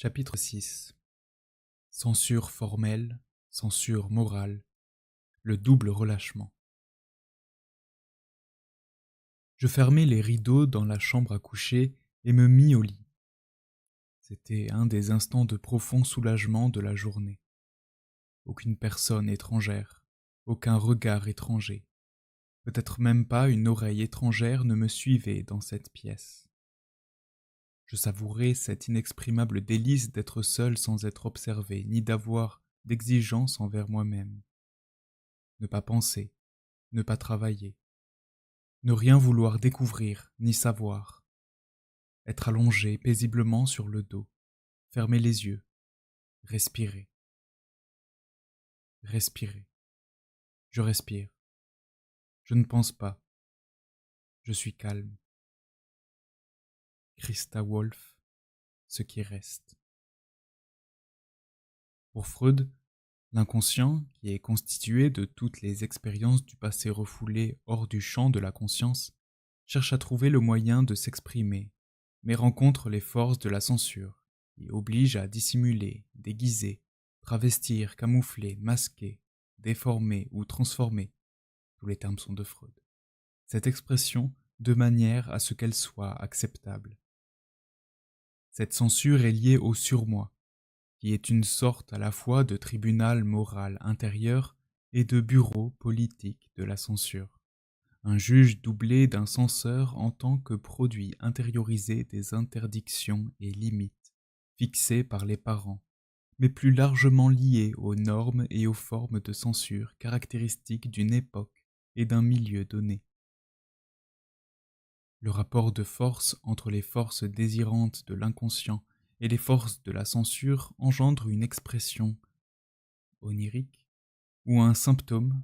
Chapitre 6. Censure formelle, censure morale, le double relâchement. Je fermai les rideaux dans la chambre à coucher et me mis au lit. C'était un des instants de profond soulagement de la journée. Aucune personne étrangère, aucun regard étranger, peut-être même pas une oreille étrangère ne me suivait dans cette pièce. Je savourais cet inexprimable délice d'être seul sans être observé, ni d'avoir d'exigence envers moi-même. Ne pas penser, ne pas travailler, ne rien vouloir découvrir ni savoir, être allongé paisiblement sur le dos, fermer les yeux, respirer, respirer. Je respire, je ne pense pas, je suis calme. Christa Wolf, ce qui reste. Pour Freud, l'inconscient, qui est constitué de toutes les expériences du passé refoulées hors du champ de la conscience, cherche à trouver le moyen de s'exprimer, mais rencontre les forces de la censure, qui oblige à dissimuler, déguiser, travestir, camoufler, masquer, déformer ou transformer. Tous les termes sont de Freud. Cette expression de manière à ce qu'elle soit acceptable. Cette censure est liée au surmoi, qui est une sorte à la fois de tribunal moral intérieur et de bureau politique de la censure. Un juge doublé d'un censeur en tant que produit intériorisé des interdictions et limites, fixées par les parents, mais plus largement liées aux normes et aux formes de censure caractéristiques d'une époque et d'un milieu donné. Le rapport de force entre les forces désirantes de l'inconscient et les forces de la censure engendre une expression onirique ou un symptôme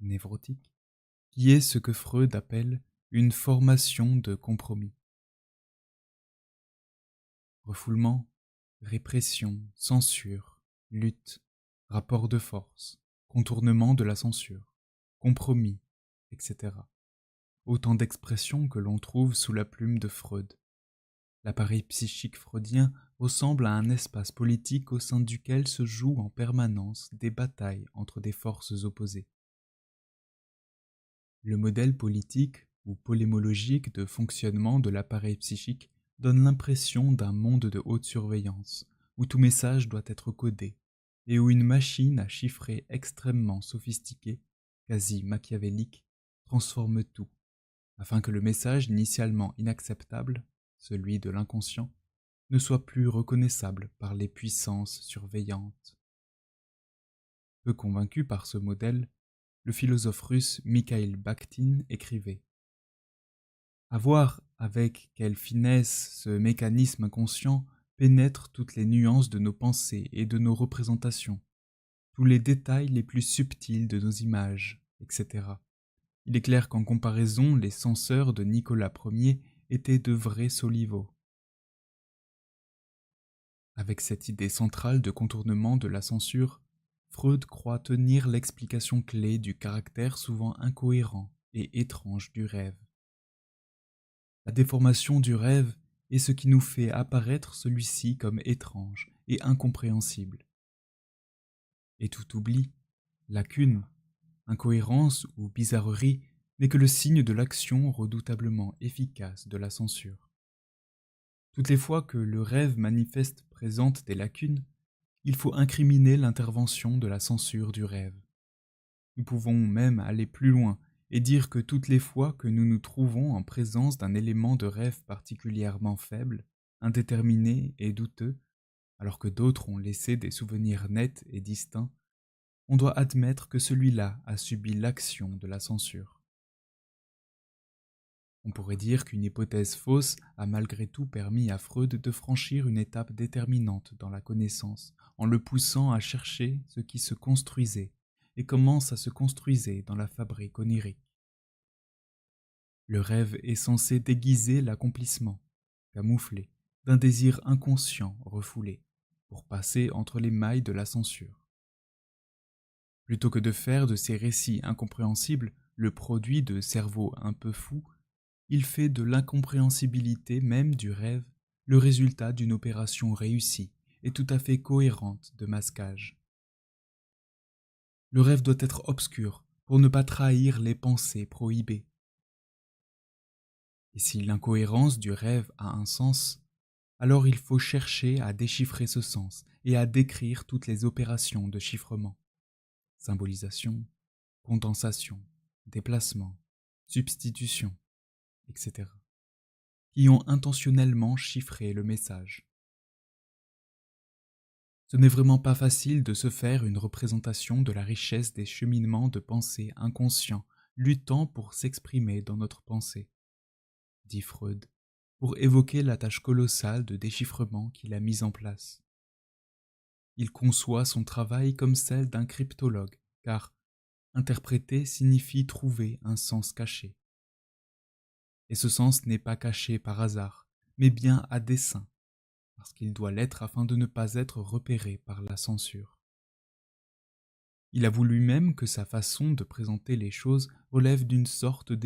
névrotique qui est ce que Freud appelle une formation de compromis. Refoulement, répression, censure, lutte, rapport de force, contournement de la censure, compromis, etc. Autant d'expressions que l'on trouve sous la plume de Freud. L'appareil psychique freudien ressemble à un espace politique au sein duquel se jouent en permanence des batailles entre des forces opposées. Le modèle politique ou polémologique de fonctionnement de l'appareil psychique donne l'impression d'un monde de haute surveillance, où tout message doit être codé, et où une machine à chiffrer extrêmement sophistiquée, quasi machiavélique, transforme tout, afin que le message initialement inacceptable, celui de l'inconscient, ne soit plus reconnaissable par les puissances surveillantes. Peu convaincu par ce modèle, le philosophe russe Mikhail Bakhtin écrivait « À voir avec quelle finesse ce mécanisme inconscient pénètre toutes les nuances de nos pensées et de nos représentations, tous les détails les plus subtils de nos images, etc. Il est clair qu'en comparaison, les censeurs de Nicolas Ier étaient de vrais soliveaux. » Avec cette idée centrale de contournement de la censure, Freud croit tenir l'explication clé du caractère souvent incohérent et étrange du rêve. La déformation du rêve est ce qui nous fait apparaître celui-ci comme étrange et incompréhensible. Et tout oubli, lacune, incohérence ou bizarrerie n'est que le signe de l'action redoutablement efficace de la censure. Toutes les fois que le rêve manifeste présente des lacunes, il faut incriminer l'intervention de la censure du rêve. Nous pouvons même aller plus loin et dire que toutes les fois que nous nous trouvons en présence d'un élément de rêve particulièrement faible, indéterminé et douteux, alors que d'autres ont laissé des souvenirs nets et distincts, on doit admettre que celui-là a subi l'action de la censure. On pourrait dire qu'une hypothèse fausse a malgré tout permis à Freud de franchir une étape déterminante dans la connaissance, en le poussant à chercher ce qui se construisait et comment ça se construisait dans la fabrique onirique. Le rêve est censé déguiser l'accomplissement, camouflé, d'un désir inconscient refoulé, pour passer entre les mailles de la censure. Plutôt que de faire de ces récits incompréhensibles le produit de cerveaux un peu fous, il fait de l'incompréhensibilité même du rêve le résultat d'une opération réussie et tout à fait cohérente de masquage. Le rêve doit être obscur pour ne pas trahir les pensées prohibées. Et si l'incohérence du rêve a un sens, alors il faut chercher à déchiffrer ce sens et à décrire toutes les opérations de chiffrement. Symbolisation, condensation, déplacement, substitution, etc., qui ont intentionnellement chiffré le message. Ce n'est vraiment pas facile de se faire une représentation de la richesse des cheminements de pensée inconscients luttant pour s'exprimer dans notre pensée, dit Freud, pour évoquer la tâche colossale de déchiffrement qu'il a mise en place. Il conçoit son travail comme celle d'un cryptologue, car interpréter signifie trouver un sens caché. Et ce sens n'est pas caché par hasard, mais bien à dessein, parce qu'il doit l'être afin de ne pas être repéré par la censure. Il avoue lui-même que sa façon de présenter les choses relève d'une sorte de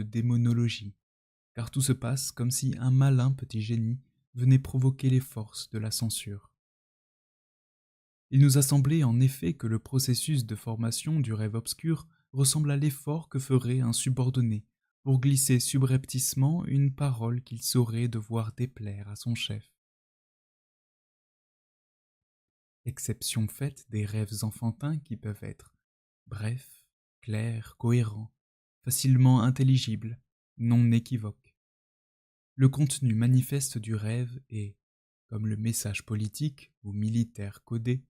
démonologie, car tout se passe comme si un malin petit génie venait provoquer les forces de la censure. Il nous a semblé en effet que le processus de formation du rêve obscur ressemble à l'effort que ferait un subordonné pour glisser subrepticement une parole qu'il saurait devoir déplaire à son chef. Exception faite des rêves enfantins qui peuvent être brefs, clairs, cohérents, facilement intelligibles, non équivoques. Le contenu manifeste du rêve est, comme le message politique ou militaire codé,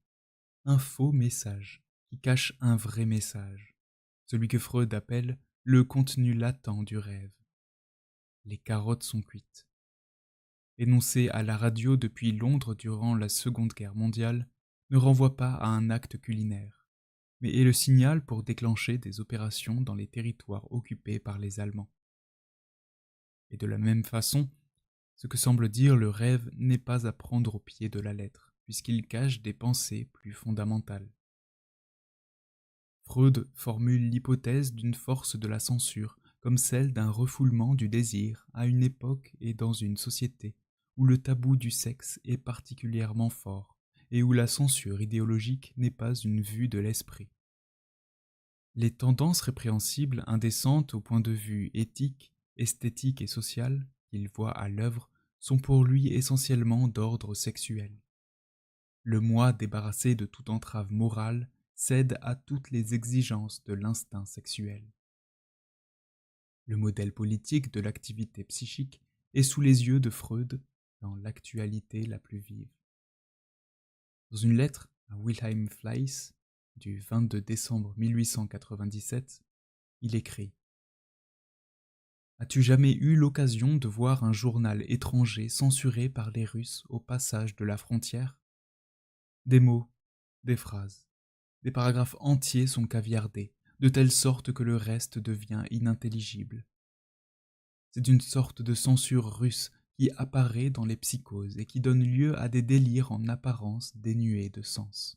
un faux message qui cache un vrai message, celui que Freud appelle le contenu latent du rêve. Les carottes sont cuites. Énoncé à la radio depuis Londres durant la Seconde Guerre mondiale, ne renvoie pas à un acte culinaire, mais est le signal pour déclencher des opérations dans les territoires occupés par les Allemands. Et de la même façon, ce que semble dire le rêve n'est pas à prendre au pied de la lettre, puisqu'il cache des pensées plus fondamentales. Freud formule l'hypothèse d'une force de la censure comme celle d'un refoulement du désir à une époque et dans une société où le tabou du sexe est particulièrement fort et où la censure idéologique n'est pas une vue de l'esprit. Les tendances répréhensibles, indécentes au point de vue éthique, esthétique et social qu'il voit à l'œuvre sont pour lui essentiellement d'ordre sexuel. Le moi débarrassé de toute entrave morale cède à toutes les exigences de l'instinct sexuel. Le modèle politique de l'activité psychique est sous les yeux de Freud dans l'actualité la plus vive. Dans une lettre à Wilhelm Fleiss du 22 décembre 1897, il écrit : « As-tu jamais eu l'occasion de voir un journal étranger censuré par les Russes au passage de la frontière ? Des mots, des phrases, des paragraphes entiers sont caviardés, de telle sorte que le reste devient inintelligible. C'est une sorte de censure russe qui apparaît dans les psychoses et qui donne lieu à des délires en apparence dénués de sens. »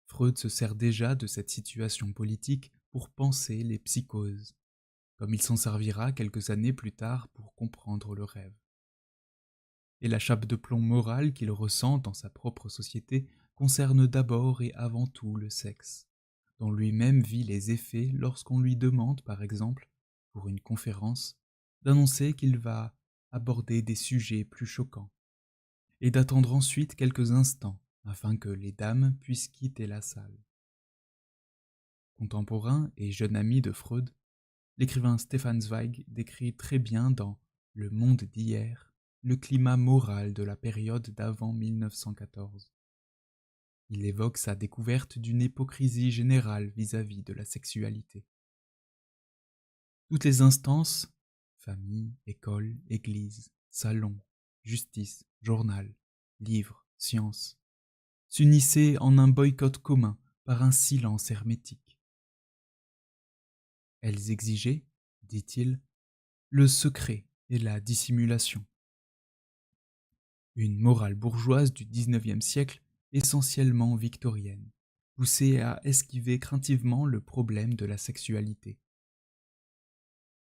Freud se sert déjà de cette situation politique pour penser les psychoses, comme il s'en servira quelques années plus tard pour comprendre le rêve. Et la chape de plomb morale qu'il ressent dans sa propre société concerne d'abord et avant tout le sexe, dont lui-même vit les effets lorsqu'on lui demande, par exemple, pour une conférence, d'annoncer qu'il va aborder des sujets plus choquants, et d'attendre ensuite quelques instants afin que les dames puissent quitter la salle. Contemporain et jeune ami de Freud, l'écrivain Stefan Zweig décrit très bien dans Le Monde d'hier le climat moral de la période d'avant 1914. Il évoque sa découverte d'une hypocrisie générale vis-à-vis de la sexualité. Toutes les instances, famille, école, église, salon, justice, journal, livre, science, s'unissaient en un boycott commun par un silence hermétique. Elles exigeaient, dit-il, le secret et la dissimulation. Une morale bourgeoise du XIXe siècle essentiellement victorienne, poussée à esquiver craintivement le problème de la sexualité.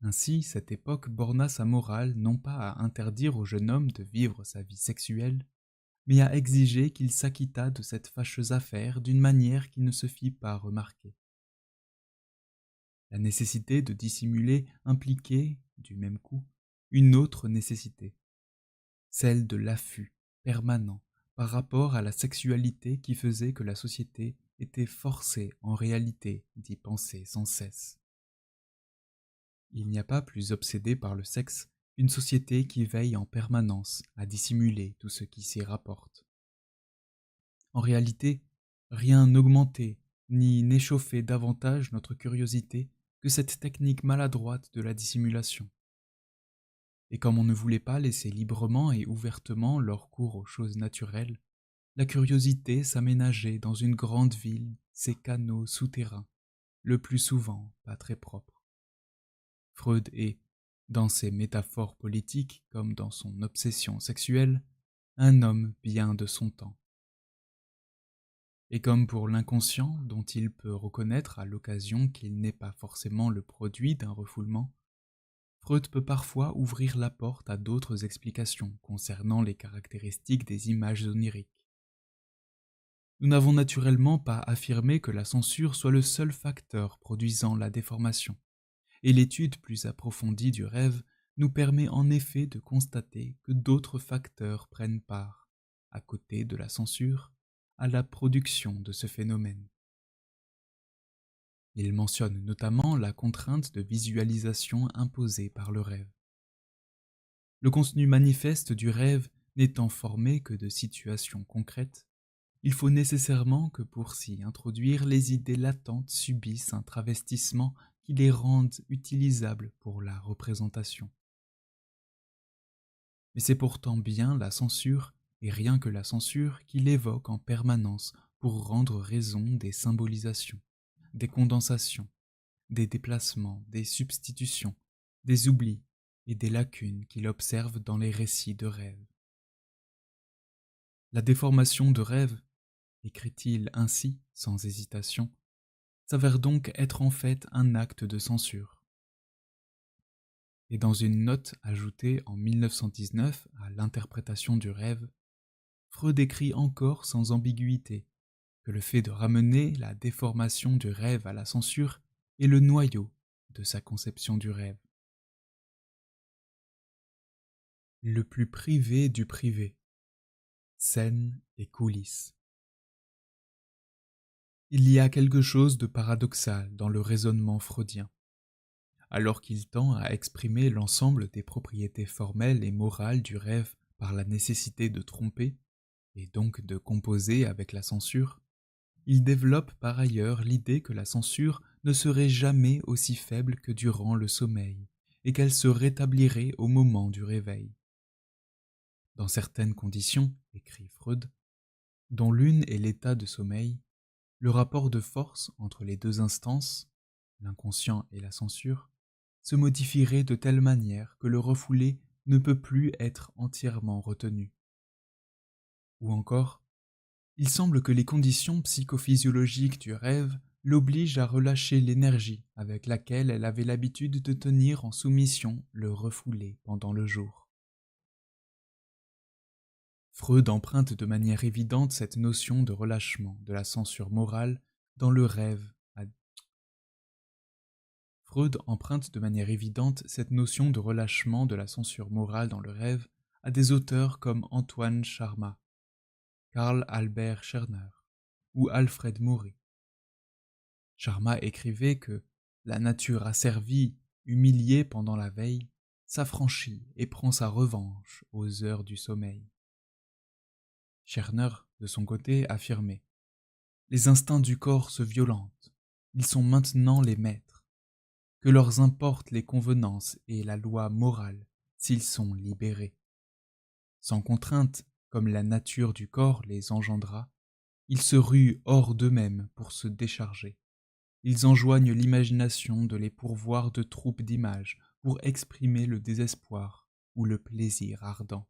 Ainsi, cette époque borna sa morale non pas à interdire au jeune homme de vivre sa vie sexuelle, mais à exiger qu'il s'acquittât de cette fâcheuse affaire d'une manière qui ne se fit pas remarquer. La nécessité de dissimuler impliquait, du même coup, une autre nécessité, celle de l'affût permanent par rapport à la sexualité qui faisait que la société était forcée en réalité d'y penser sans cesse. Il n'y a pas plus obsédé par le sexe qu'une société qui veille en permanence à dissimuler tout ce qui s'y rapporte. En réalité, rien n'augmentait ni n'échauffait davantage notre curiosité que cette technique maladroite de la dissimulation. Et comme on ne voulait pas laisser librement et ouvertement leur cours aux choses naturelles, la curiosité s'aménageait dans une grande ville ces canaux souterrains, le plus souvent pas très propres. Freud est, dans ses métaphores politiques comme dans son obsession sexuelle, un homme bien de son temps. Et comme pour l'inconscient dont il peut reconnaître à l'occasion qu'il n'est pas forcément le produit d'un refoulement, Freud peut parfois ouvrir la porte à d'autres explications concernant les caractéristiques des images oniriques. Nous n'avons naturellement pas affirmé que la censure soit le seul facteur produisant la déformation, et l'étude plus approfondie du rêve nous permet en effet de constater que d'autres facteurs prennent part, à côté de la censure, à la production de ce phénomène. Il mentionne notamment la contrainte de visualisation imposée par le rêve. Le contenu manifeste du rêve n'étant formé que de situations concrètes, il faut nécessairement que pour s'y introduire, les idées latentes subissent un travestissement qui les rende utilisables pour la représentation. Mais c'est pourtant bien la censure, et rien que la censure, qui l'évoque en permanence pour rendre raison des symbolisations, des condensations, des déplacements, des substitutions, des oublis et des lacunes qu'il observe dans les récits de rêve. La déformation de rêve, écrit-il ainsi, sans hésitation, s'avère donc être en fait un acte de censure. Et dans une note ajoutée en 1919 à l'interprétation du rêve, Freud écrit encore sans ambiguïté que le fait de ramener la déformation du rêve à la censure est le noyau de sa conception du rêve. Le plus privé du privé, scène et coulisses. Il y a quelque chose de paradoxal dans le raisonnement freudien. Alors qu'il tend à exprimer l'ensemble des propriétés formelles et morales du rêve par la nécessité de tromper, et donc de composer avec la censure, il développe par ailleurs l'idée que la censure ne serait jamais aussi faible que durant le sommeil, et qu'elle se rétablirait au moment du réveil. Dans certaines conditions, écrit Freud, dont l'une est l'état de sommeil, le rapport de force entre les deux instances, l'inconscient et la censure, se modifierait de telle manière que le refoulé ne peut plus être entièrement retenu. Ou encore, il semble que les conditions psychophysiologiques du rêve l'obligent à relâcher l'énergie avec laquelle elle avait l'habitude de tenir en soumission le refoulé pendant le jour. Freud emprunte de manière évidente cette notion de relâchement de la censure morale dans le rêve à Freud emprunte de manière évidente cette notion de relâchement de la censure morale dans le rêve à des auteurs comme Antoine Charma, Karl Albert Scherner ou Alfred Maury. Charma écrivait que la nature asservie, humiliée pendant la veille, s'affranchit et prend sa revanche aux heures du sommeil. Scherner, de son côté, affirmait: les instincts du corps se violentent, ils sont maintenant les maîtres. Que leur importent les convenances et la loi morale s'ils sont libérés. Sans contrainte, comme la nature du corps les engendra, ils se ruent hors d'eux-mêmes pour se décharger. Ils enjoignent l'imagination de les pourvoir de troupes d'images pour exprimer le désespoir ou le plaisir ardent.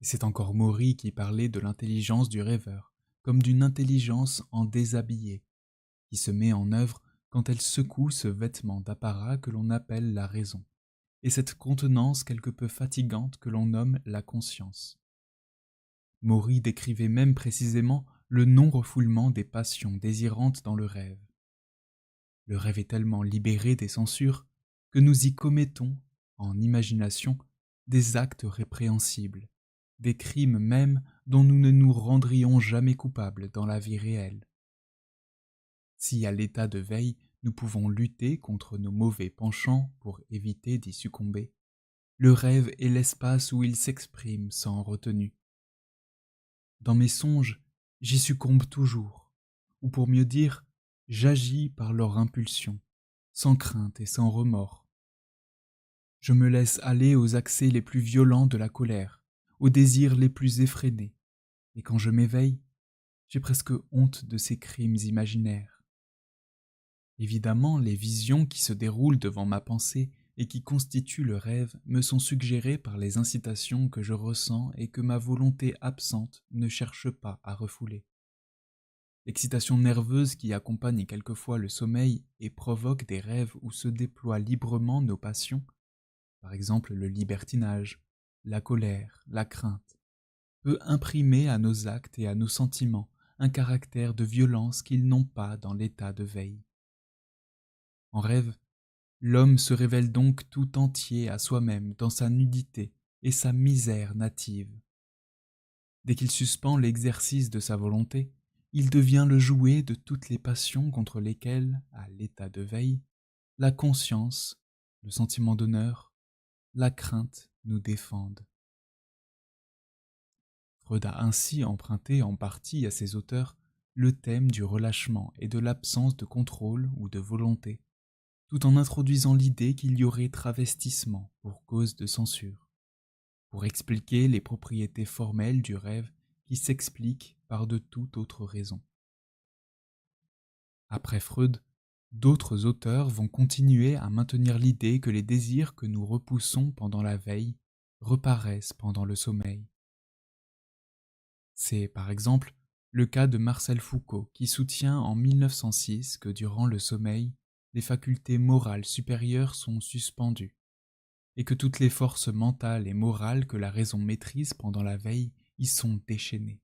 Et c'est encore Maury qui parlait de l'intelligence du rêveur, comme d'une intelligence en déshabillé, qui se met en œuvre quand elle secoue ce vêtement d'apparat que l'on appelle la raison, et cette contenance quelque peu fatigante que l'on nomme la conscience. Maury décrivait même précisément le non-refoulement des passions désirantes dans le rêve. Le rêve est tellement libéré des censures que nous y commettons, en imagination, des actes répréhensibles, des crimes même dont nous ne nous rendrions jamais coupables dans la vie réelle. Si à l'état de veille nous pouvons lutter contre nos mauvais penchants pour éviter d'y succomber, le rêve est l'espace où il s'exprime sans retenue. Dans mes songes, j'y succombe toujours, ou pour mieux dire, j'agis par leur impulsion, sans crainte et sans remords. Je me laisse aller aux accès les plus violents de la colère, aux désirs les plus effrénés, et quand je m'éveille, j'ai presque honte de ces crimes imaginaires. Évidemment, les visions qui se déroulent devant ma pensée et qui constituent le rêve me sont suggérées par les incitations que je ressens et que ma volonté absente ne cherche pas à refouler. L'excitation nerveuse qui accompagne quelquefois le sommeil et provoque des rêves où se déploient librement nos passions, par exemple le libertinage, la colère, la crainte, peut imprimer à nos actes et à nos sentiments un caractère de violence qu'ils n'ont pas dans l'état de veille. En rêve, l'homme se révèle donc tout entier à soi-même dans sa nudité et sa misère native. Dès qu'il suspend l'exercice de sa volonté, il devient le jouet de toutes les passions contre lesquelles, à l'état de veille, la conscience, le sentiment d'honneur, la crainte nous défendent. Freud a ainsi emprunté en partie à ses auteurs le thème du relâchement et de l'absence de contrôle ou de volonté, tout en introduisant l'idée qu'il y aurait travestissement pour cause de censure, pour expliquer les propriétés formelles du rêve qui s'expliquent par de toute autre raison. Après Freud, d'autres auteurs vont continuer à maintenir l'idée que les désirs que nous repoussons pendant la veille reparaissent pendant le sommeil. C'est, par exemple, le cas de Marcel Foucault qui soutient en 1906 que durant le sommeil, les facultés morales supérieures sont suspendues, et que toutes les forces mentales et morales que la raison maîtrise pendant la veille y sont déchaînées.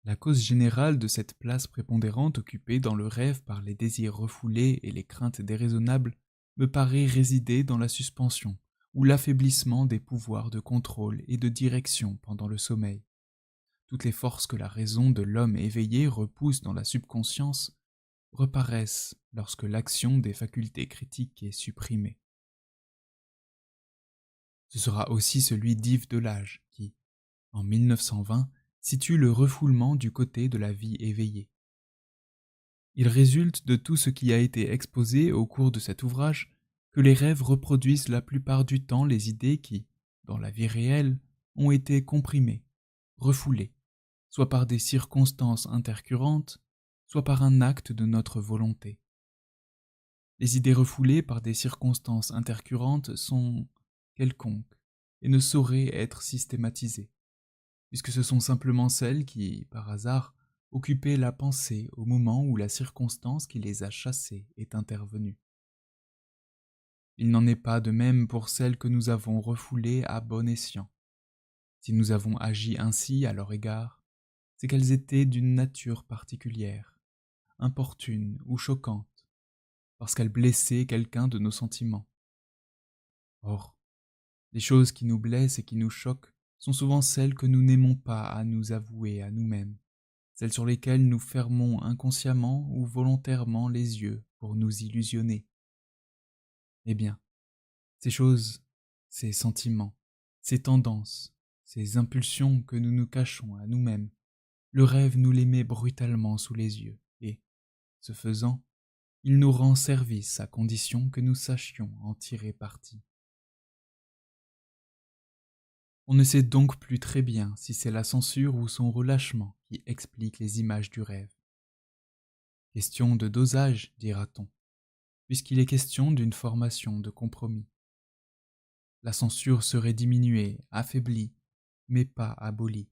La cause générale de cette place prépondérante occupée dans le rêve par les désirs refoulés et les craintes déraisonnables me paraît résider dans la suspension ou l'affaiblissement des pouvoirs de contrôle et de direction pendant le sommeil. Toutes les forces que la raison de l'homme éveillé repousse dans la subconscience reparaissent lorsque l'action des facultés critiques est supprimée. Ce sera aussi celui d'Yves Delage qui, en 1920, situe le refoulement du côté de la vie éveillée. Il résulte de tout ce qui a été exposé au cours de cet ouvrage que les rêves reproduisent la plupart du temps les idées qui, dans la vie réelle, ont été comprimées, refoulées, soit par des circonstances intercurrentes, soit par un acte de notre volonté. Les idées refoulées par des circonstances intercurrentes sont quelconques et ne sauraient être systématisées, puisque ce sont simplement celles qui, par hasard, occupaient la pensée au moment où la circonstance qui les a chassées est intervenue. Il n'en est pas de même pour celles que nous avons refoulées à bon escient. Si nous avons agi ainsi à leur égard, c'est qu'elles étaient d'une nature particulière, importune ou choquante, parce qu'elles blessaient quelqu'un de nos sentiments. Or, les choses qui nous blessent et qui nous choquent sont souvent celles que nous n'aimons pas à nous avouer à nous-mêmes, celles sur lesquelles nous fermons inconsciemment ou volontairement les yeux pour nous illusionner. Eh bien, ces choses, ces sentiments, ces tendances, ces impulsions que nous nous cachons à nous-mêmes, le rêve nous les met brutalement sous les yeux et, ce faisant, il nous rend service à condition que nous sachions en tirer parti. On ne sait donc plus très bien si c'est la censure ou son relâchement qui explique les images du rêve. Question de dosage, dira-t-on, puisqu'il est question d'une formation de compromis. La censure serait diminuée, affaiblie, mais pas abolie.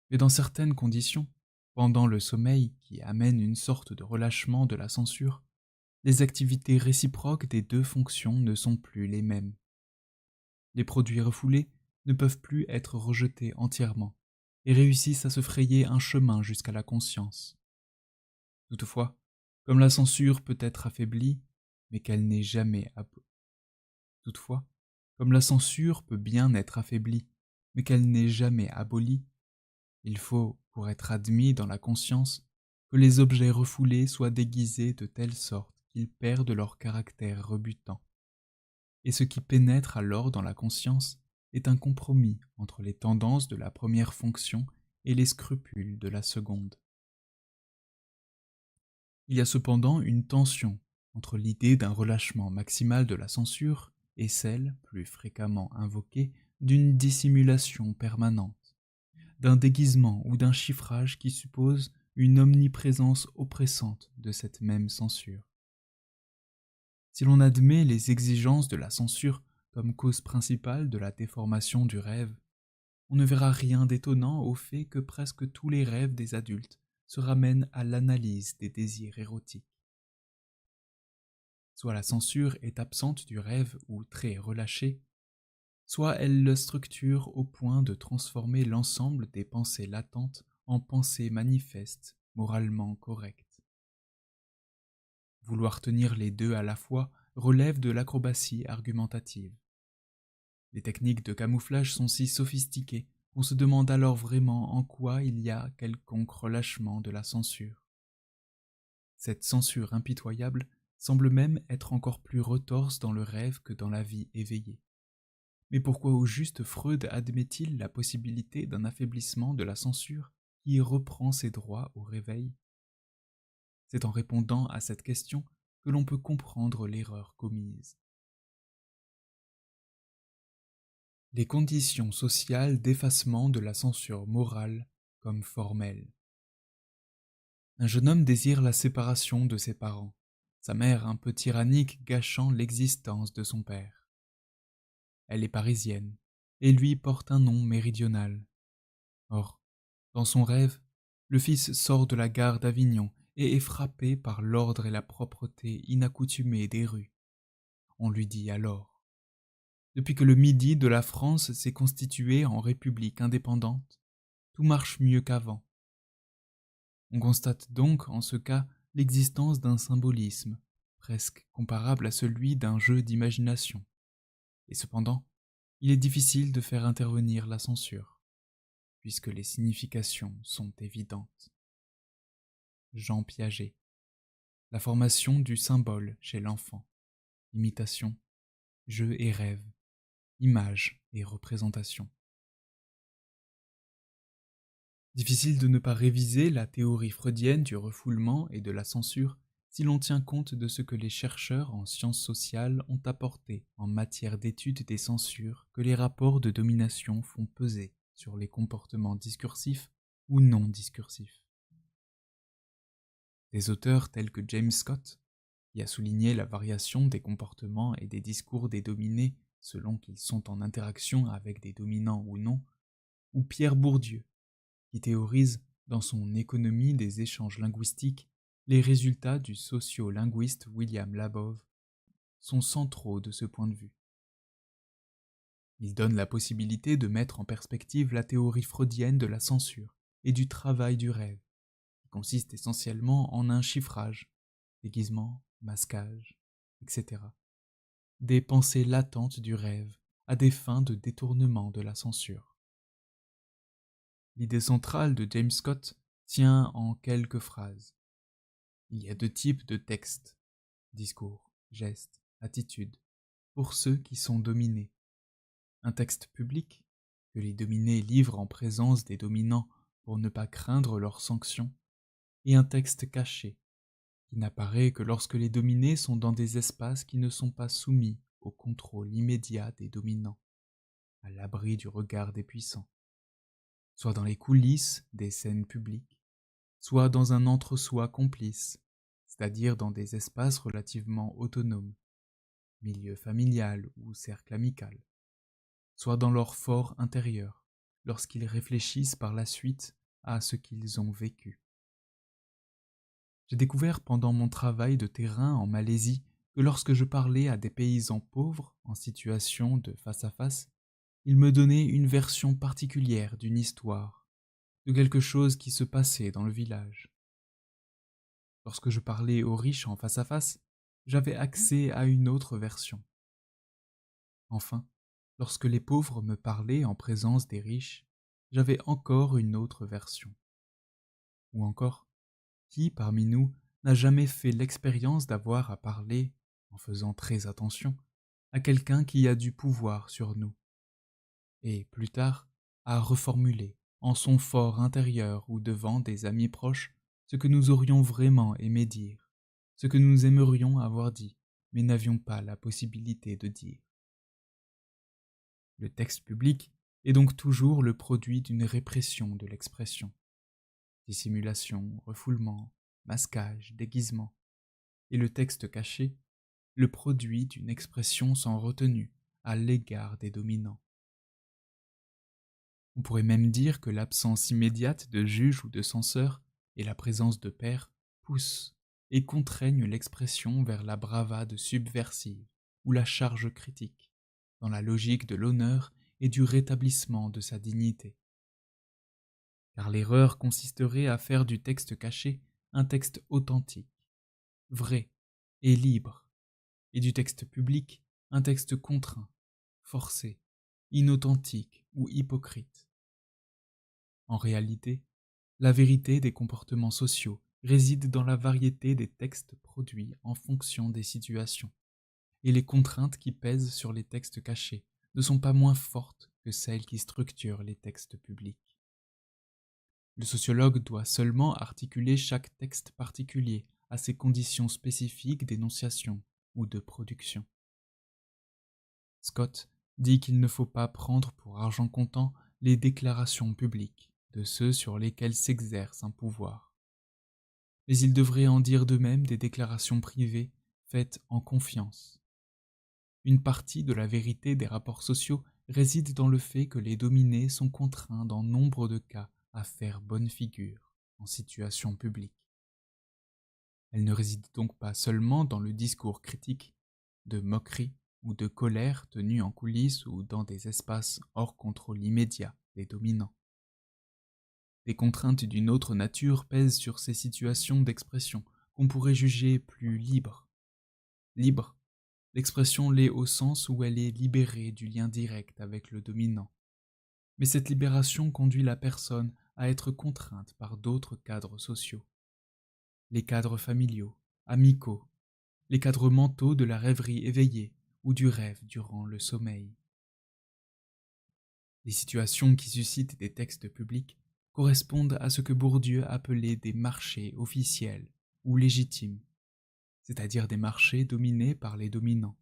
Mais dans certaines conditions, Pendant le sommeil, qui amène une sorte de relâchement de la censure, les activités réciproques des deux fonctions ne sont plus les mêmes. Les produits refoulés ne peuvent plus être rejetés entièrement et réussissent à se frayer un chemin jusqu'à la conscience. Toutefois, comme la censure peut être affaiblie, mais qu'elle n'est jamais abo- Toutefois, comme la censure peut bien être affaiblie, mais qu'elle n'est jamais abolie, il faut, pour être admis dans la conscience, que les objets refoulés soient déguisés de telle sorte qu'ils perdent leur caractère rebutant. Et ce qui pénètre alors dans la conscience est un compromis entre les tendances de la première fonction et les scrupules de la seconde. Il y a cependant une tension entre l'idée d'un relâchement maximal de la censure et celle, plus fréquemment invoquée, d'une dissimulation permanente, d'un déguisement ou d'un chiffrage qui suppose une omniprésence oppressante de cette même censure. Si l'on admet les exigences de la censure comme cause principale de la déformation du rêve, on ne verra rien d'étonnant au fait que presque tous les rêves des adultes se ramènent à l'analyse des désirs érotiques. Soit la censure est absente du rêve ou très relâchée, soit elle le structure au point de transformer l'ensemble des pensées latentes en pensées manifestes, moralement correctes. Vouloir tenir les deux à la fois relève de l'acrobatie argumentative. Les techniques de camouflage sont si sophistiquées qu'on se demande alors vraiment en quoi il y a quelconque relâchement de la censure. Cette censure impitoyable semble même être encore plus retorse dans le rêve que dans la vie éveillée. Mais pourquoi au juste Freud admet-il la possibilité d'un affaiblissement de la censure qui reprend ses droits au réveil? C'est en répondant à cette question que l'on peut comprendre l'erreur commise. Les conditions sociales d'effacement de la censure morale comme formelle. Un jeune homme désire la séparation de ses parents, sa mère un peu tyrannique gâchant l'existence de son père. Elle est parisienne, et lui porte un nom méridional. Or, dans son rêve, le fils sort de la gare d'Avignon et est frappé par l'ordre et la propreté inaccoutumée des rues. On lui dit alors: depuis que le midi de la France s'est constitué en république indépendante, tout marche mieux qu'avant. On constate donc en ce cas l'existence d'un symbolisme, presque comparable à celui d'un jeu d'imagination. Et cependant, il est difficile de faire intervenir la censure, puisque les significations sont évidentes. Jean Piaget. La formation du symbole chez l'enfant. Imitation, jeu et rêve, image et représentation. Difficile de ne pas réviser la théorie freudienne du refoulement et de la censure si l'on tient compte de ce que les chercheurs en sciences sociales ont apporté en matière d'étude des censures que les rapports de domination font peser sur les comportements discursifs ou non discursifs. Des auteurs tels que James Scott, qui a souligné la variation des comportements et des discours des dominés selon qu'ils sont en interaction avec des dominants ou non, ou Pierre Bourdieu, qui théorise, dans son Économie des échanges linguistiques, les résultats du sociolinguiste William Labov, sont centraux de ce point de vue. Il donne la possibilité de mettre en perspective la théorie freudienne de la censure et du travail du rêve, qui consiste essentiellement en un chiffrage, déguisement, masquage, etc., des pensées latentes du rêve à des fins de détournement de la censure. L'idée centrale de James Scott tient en quelques phrases. Il y a deux types de textes: discours, gestes, attitudes, pour ceux qui sont dominés. Un texte public, que les dominés livrent en présence des dominants pour ne pas craindre leurs sanctions, et un texte caché, qui n'apparaît que lorsque les dominés sont dans des espaces qui ne sont pas soumis au contrôle immédiat des dominants, à l'abri du regard des puissants, soit dans les coulisses des scènes publiques, soit dans un entre-soi complice, c'est-à-dire dans des espaces relativement autonomes, milieu familial ou cercle amical, soit dans leur fort intérieur, lorsqu'ils réfléchissent par la suite à ce qu'ils ont vécu. J'ai découvert pendant mon travail de terrain en Malaisie que lorsque je parlais à des paysans pauvres en situation de face à face, ils me donnaient une version particulière d'une histoire, de quelque chose qui se passait dans le village. Lorsque je parlais aux riches en face à face, j'avais accès à une autre version. Enfin, lorsque les pauvres me parlaient en présence des riches, j'avais encore une autre version. Ou encore, qui parmi nous n'a jamais fait l'expérience d'avoir à parler, en faisant très attention, à quelqu'un qui a du pouvoir sur nous, et plus tard à reformuler, en son fort intérieur ou devant des amis proches, ce que nous aurions vraiment aimé dire, ce que nous aimerions avoir dit, mais n'avions pas la possibilité de dire. Le texte public est donc toujours le produit d'une répression de l'expression. Dissimulation, refoulement, masquage, déguisement. Et le texte caché, le produit d'une expression sans retenue à l'égard des dominants. On pourrait même dire que l'absence immédiate de juge ou de censeur et la présence de pairs poussent et contraignent l'expression vers la bravade subversive ou la charge critique, dans la logique de l'honneur et du rétablissement de sa dignité. Car l'erreur consisterait à faire du texte caché un texte authentique, vrai et libre, et du texte public un texte contraint, forcé, inauthentique ou hypocrite. En réalité, la vérité des comportements sociaux réside dans la variété des textes produits en fonction des situations, et les contraintes qui pèsent sur les textes cachés ne sont pas moins fortes que celles qui structurent les textes publics. Le sociologue doit seulement articuler chaque texte particulier à ses conditions spécifiques d'énonciation ou de production. Scott dit qu'il ne faut pas prendre pour argent comptant les déclarations publiques de ceux sur lesquels s'exerce un pouvoir. Mais il devrait en dire de même des déclarations privées faites en confiance. Une partie de la vérité des rapports sociaux réside dans le fait que les dominés sont contraints dans nombre de cas à faire bonne figure en situation publique. Elle ne réside donc pas seulement dans le discours critique, de moquerie ou de colère tenu en coulisses ou dans des espaces hors contrôle immédiat des dominants. Des contraintes d'une autre nature pèsent sur ces situations d'expression qu'on pourrait juger plus libres. Libre, l'expression l'est au sens où elle est libérée du lien direct avec le dominant. Mais cette libération conduit la personne à être contrainte par d'autres cadres sociaux. Les cadres familiaux, amicaux, les cadres mentaux de la rêverie éveillée ou du rêve durant le sommeil. Les situations qui suscitent des textes publics correspondent à ce que Bourdieu appelait des marchés officiels ou légitimes, c'est-à-dire des marchés dominés par les dominants.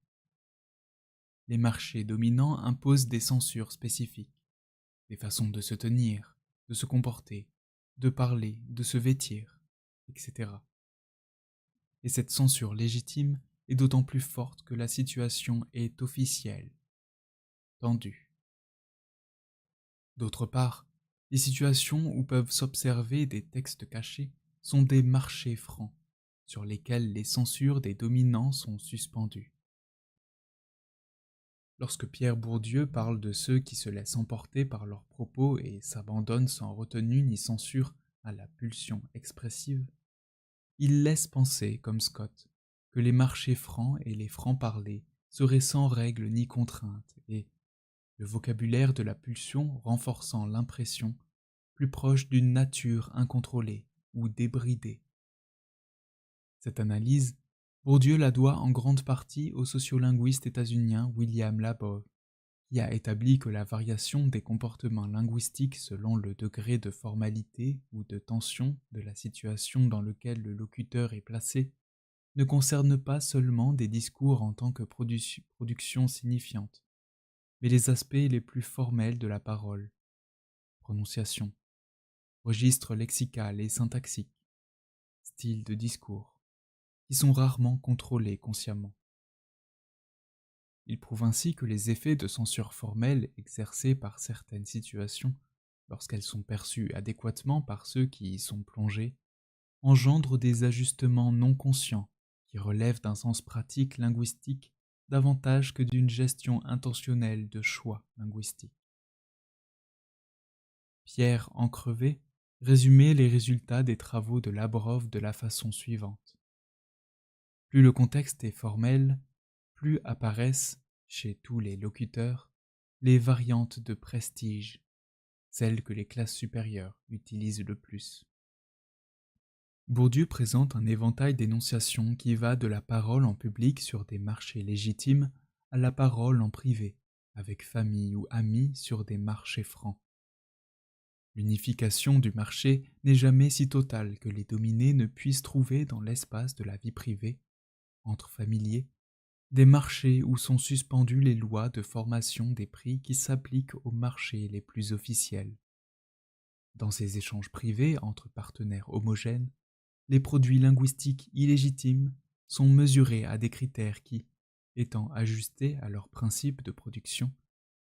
Les marchés dominants imposent des censures spécifiques, des façons de se tenir, de se comporter, de parler, de se vêtir, etc. Et cette censure légitime est d'autant plus forte que la situation est officielle, tendue. D'autre part, les situations où peuvent s'observer des textes cachés sont des marchés francs, sur lesquels les censures des dominants sont suspendues. Lorsque Pierre Bourdieu parle de ceux qui se laissent emporter par leurs propos et s'abandonnent sans retenue ni censure à la pulsion expressive, il laisse penser, comme Scott, que les marchés francs et les francs-parlers seraient sans règles ni contraintes et, le vocabulaire de la pulsion renforçant l'impression, plus proche d'une nature incontrôlée ou débridée. Cette analyse, Bourdieu la doit en grande partie au sociolinguiste états-unien William Labov, qui a établi que la variation des comportements linguistiques selon le degré de formalité ou de tension de la situation dans laquelle le locuteur est placé ne concerne pas seulement des discours en tant que production signifiante, mais les aspects les plus formels de la parole, prononciation, registre lexical et syntaxique, style de discours, qui sont rarement contrôlés consciemment. Il prouve ainsi que les effets de censure formelle exercés par certaines situations, lorsqu'elles sont perçues adéquatement par ceux qui y sont plongés, engendre des ajustements non conscients qui relèvent d'un sens pratique linguistique davantage que d'une gestion intentionnelle de choix linguistique. Pierre Encrevé résumait les résultats des travaux de Lavrov de la façon suivante. Plus le contexte est formel, plus apparaissent, chez tous les locuteurs, les variantes de prestige, celles que les classes supérieures utilisent le plus. Bourdieu présente un éventail d'énonciations qui va de la parole en public sur des marchés légitimes à la parole en privé, avec famille ou amis sur des marchés francs. L'unification du marché n'est jamais si totale que les dominés ne puissent trouver dans l'espace de la vie privée, entre familiers, des marchés où sont suspendues les lois de formation des prix qui s'appliquent aux marchés les plus officiels. Dans ces échanges privés entre partenaires homogènes, les produits linguistiques illégitimes sont mesurés à des critères qui, étant ajustés à leurs principes de production,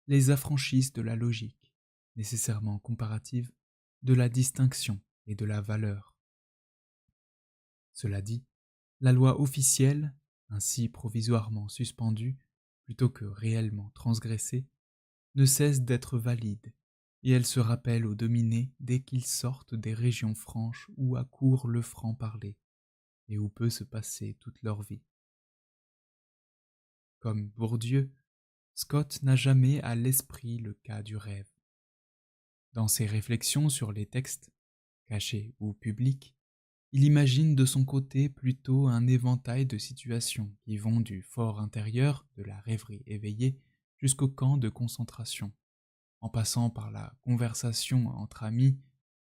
les affranchissent de la logique, nécessairement comparative, de la distinction et de la valeur. Cela dit, la loi officielle, ainsi provisoirement suspendue, plutôt que réellement transgressée, ne cesse d'être valide, et elle se rappelle aux dominés dès qu'ils sortent des régions franches où accourt le franc-parler, et où peut se passer toute leur vie. Comme Bourdieu, Scott n'a jamais à l'esprit le cas du rêve. Dans ses réflexions sur les textes, cachés ou publics, il imagine de son côté plutôt un éventail de situations qui vont du fort intérieur, de la rêverie éveillée, jusqu'au camp de concentration, en passant par la conversation entre amis,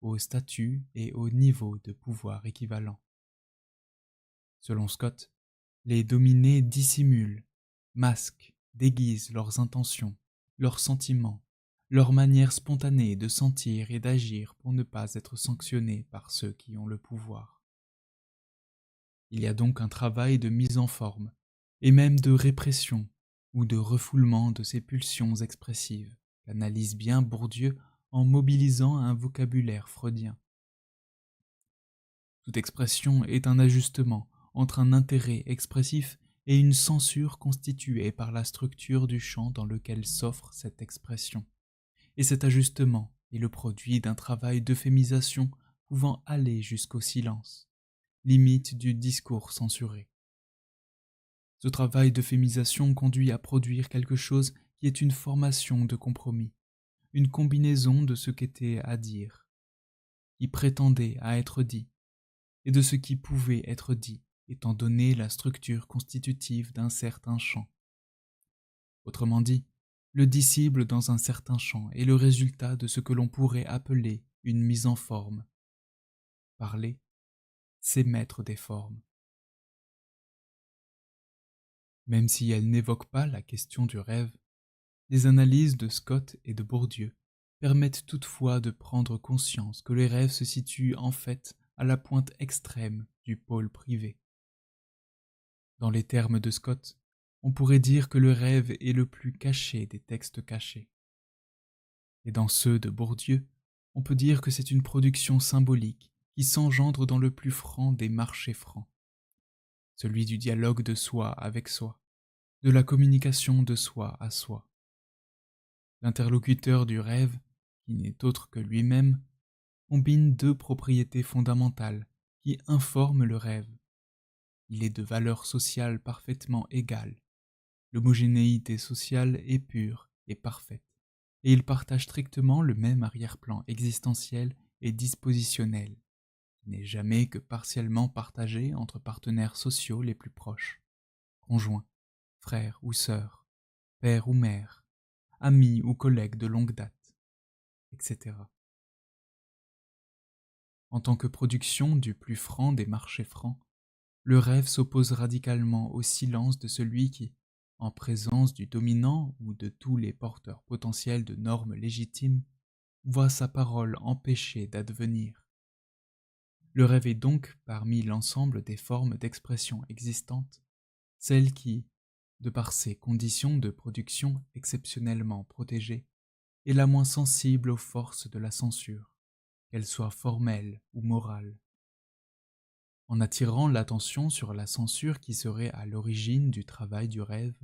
au statut et au niveau de pouvoir équivalent. Selon Scott, les dominés dissimulent, masquent, déguisent leurs intentions, leurs sentiments, leur manière spontanée de sentir et d'agir pour ne pas être sanctionnés par ceux qui ont le pouvoir. Il y a donc un travail de mise en forme, et même de répression ou de refoulement de ces pulsions expressives, qu'analyse bien Bourdieu en mobilisant un vocabulaire freudien. Toute expression est un ajustement entre un intérêt expressif et une censure constituée par la structure du champ dans lequel s'offre cette expression. Et cet ajustement est le produit d'un travail d'euphémisation pouvant aller jusqu'au silence, limite du discours censuré. Ce travail d'euphémisation conduit à produire quelque chose qui est une formation de compromis, une combinaison de ce qu'était à dire, qui prétendait à être dit, et de ce qui pouvait être dit, étant donné la structure constitutive d'un certain champ. Autrement dit, le disciple dans un certain champ est le résultat de ce que l'on pourrait appeler une mise en forme. Parler, c'est mettre des formes. Même si elle n'évoque pas la question du rêve, les analyses de Scott et de Bourdieu permettent toutefois de prendre conscience que les rêves se situent en fait à la pointe extrême du pôle privé. Dans les termes de Scott, on pourrait dire que le rêve est le plus caché des textes cachés. Et dans ceux de Bourdieu, on peut dire que c'est une production symbolique qui s'engendre dans le plus franc des marchés francs, celui du dialogue de soi avec soi, de la communication de soi à soi. L'interlocuteur du rêve, qui n'est autre que lui-même, combine deux propriétés fondamentales qui informent le rêve. Il est de valeur sociale parfaitement égale. L'homogénéité sociale est pure et parfaite, et il partage strictement le même arrière-plan existentiel et dispositionnel, qui n'est jamais que partiellement partagé entre partenaires sociaux les plus proches, conjoints, frères ou sœurs, père ou mère, amis ou collègues de longue date, etc. En tant que production du plus franc des marchés francs, le rêve s'oppose radicalement au silence de celui qui, en présence du dominant ou de tous les porteurs potentiels de normes légitimes, voit sa parole empêchée d'advenir. Le rêve est donc, parmi l'ensemble des formes d'expression existantes, celle qui, de par ses conditions de production exceptionnellement protégées, est la moins sensible aux forces de la censure, qu'elles soient formelles ou morales. En attirant l'attention sur la censure qui serait à l'origine du travail du rêve,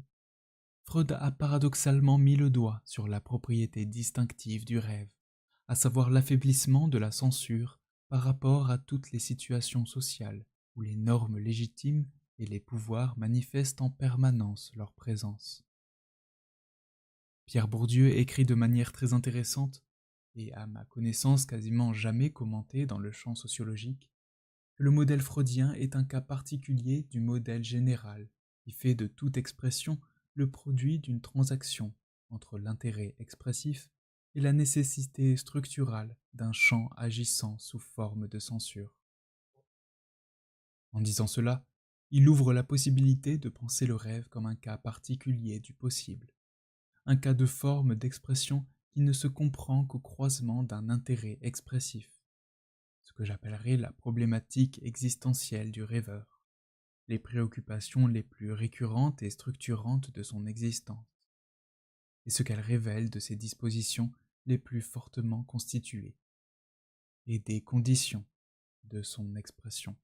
Freud a paradoxalement mis le doigt sur la propriété distinctive du rêve, à savoir l'affaiblissement de la censure par rapport à toutes les situations sociales où les normes légitimes et les pouvoirs manifestent en permanence leur présence. Pierre Bourdieu écrit de manière très intéressante, et à ma connaissance quasiment jamais commentée dans le champ sociologique, que le modèle freudien est un cas particulier du modèle général qui fait de toute expression le produit d'une transaction entre l'intérêt expressif et la nécessité structurale d'un champ agissant sous forme de censure. En disant cela, il ouvre la possibilité de penser le rêve comme un cas particulier du possible, un cas de forme d'expression qui ne se comprend qu'au croisement d'un intérêt expressif, ce que j'appellerais la problématique existentielle du rêveur, les préoccupations les plus récurrentes et structurantes de son existence, et ce qu'elle révèle de ses dispositions les plus fortement constituées, et des conditions de son expression.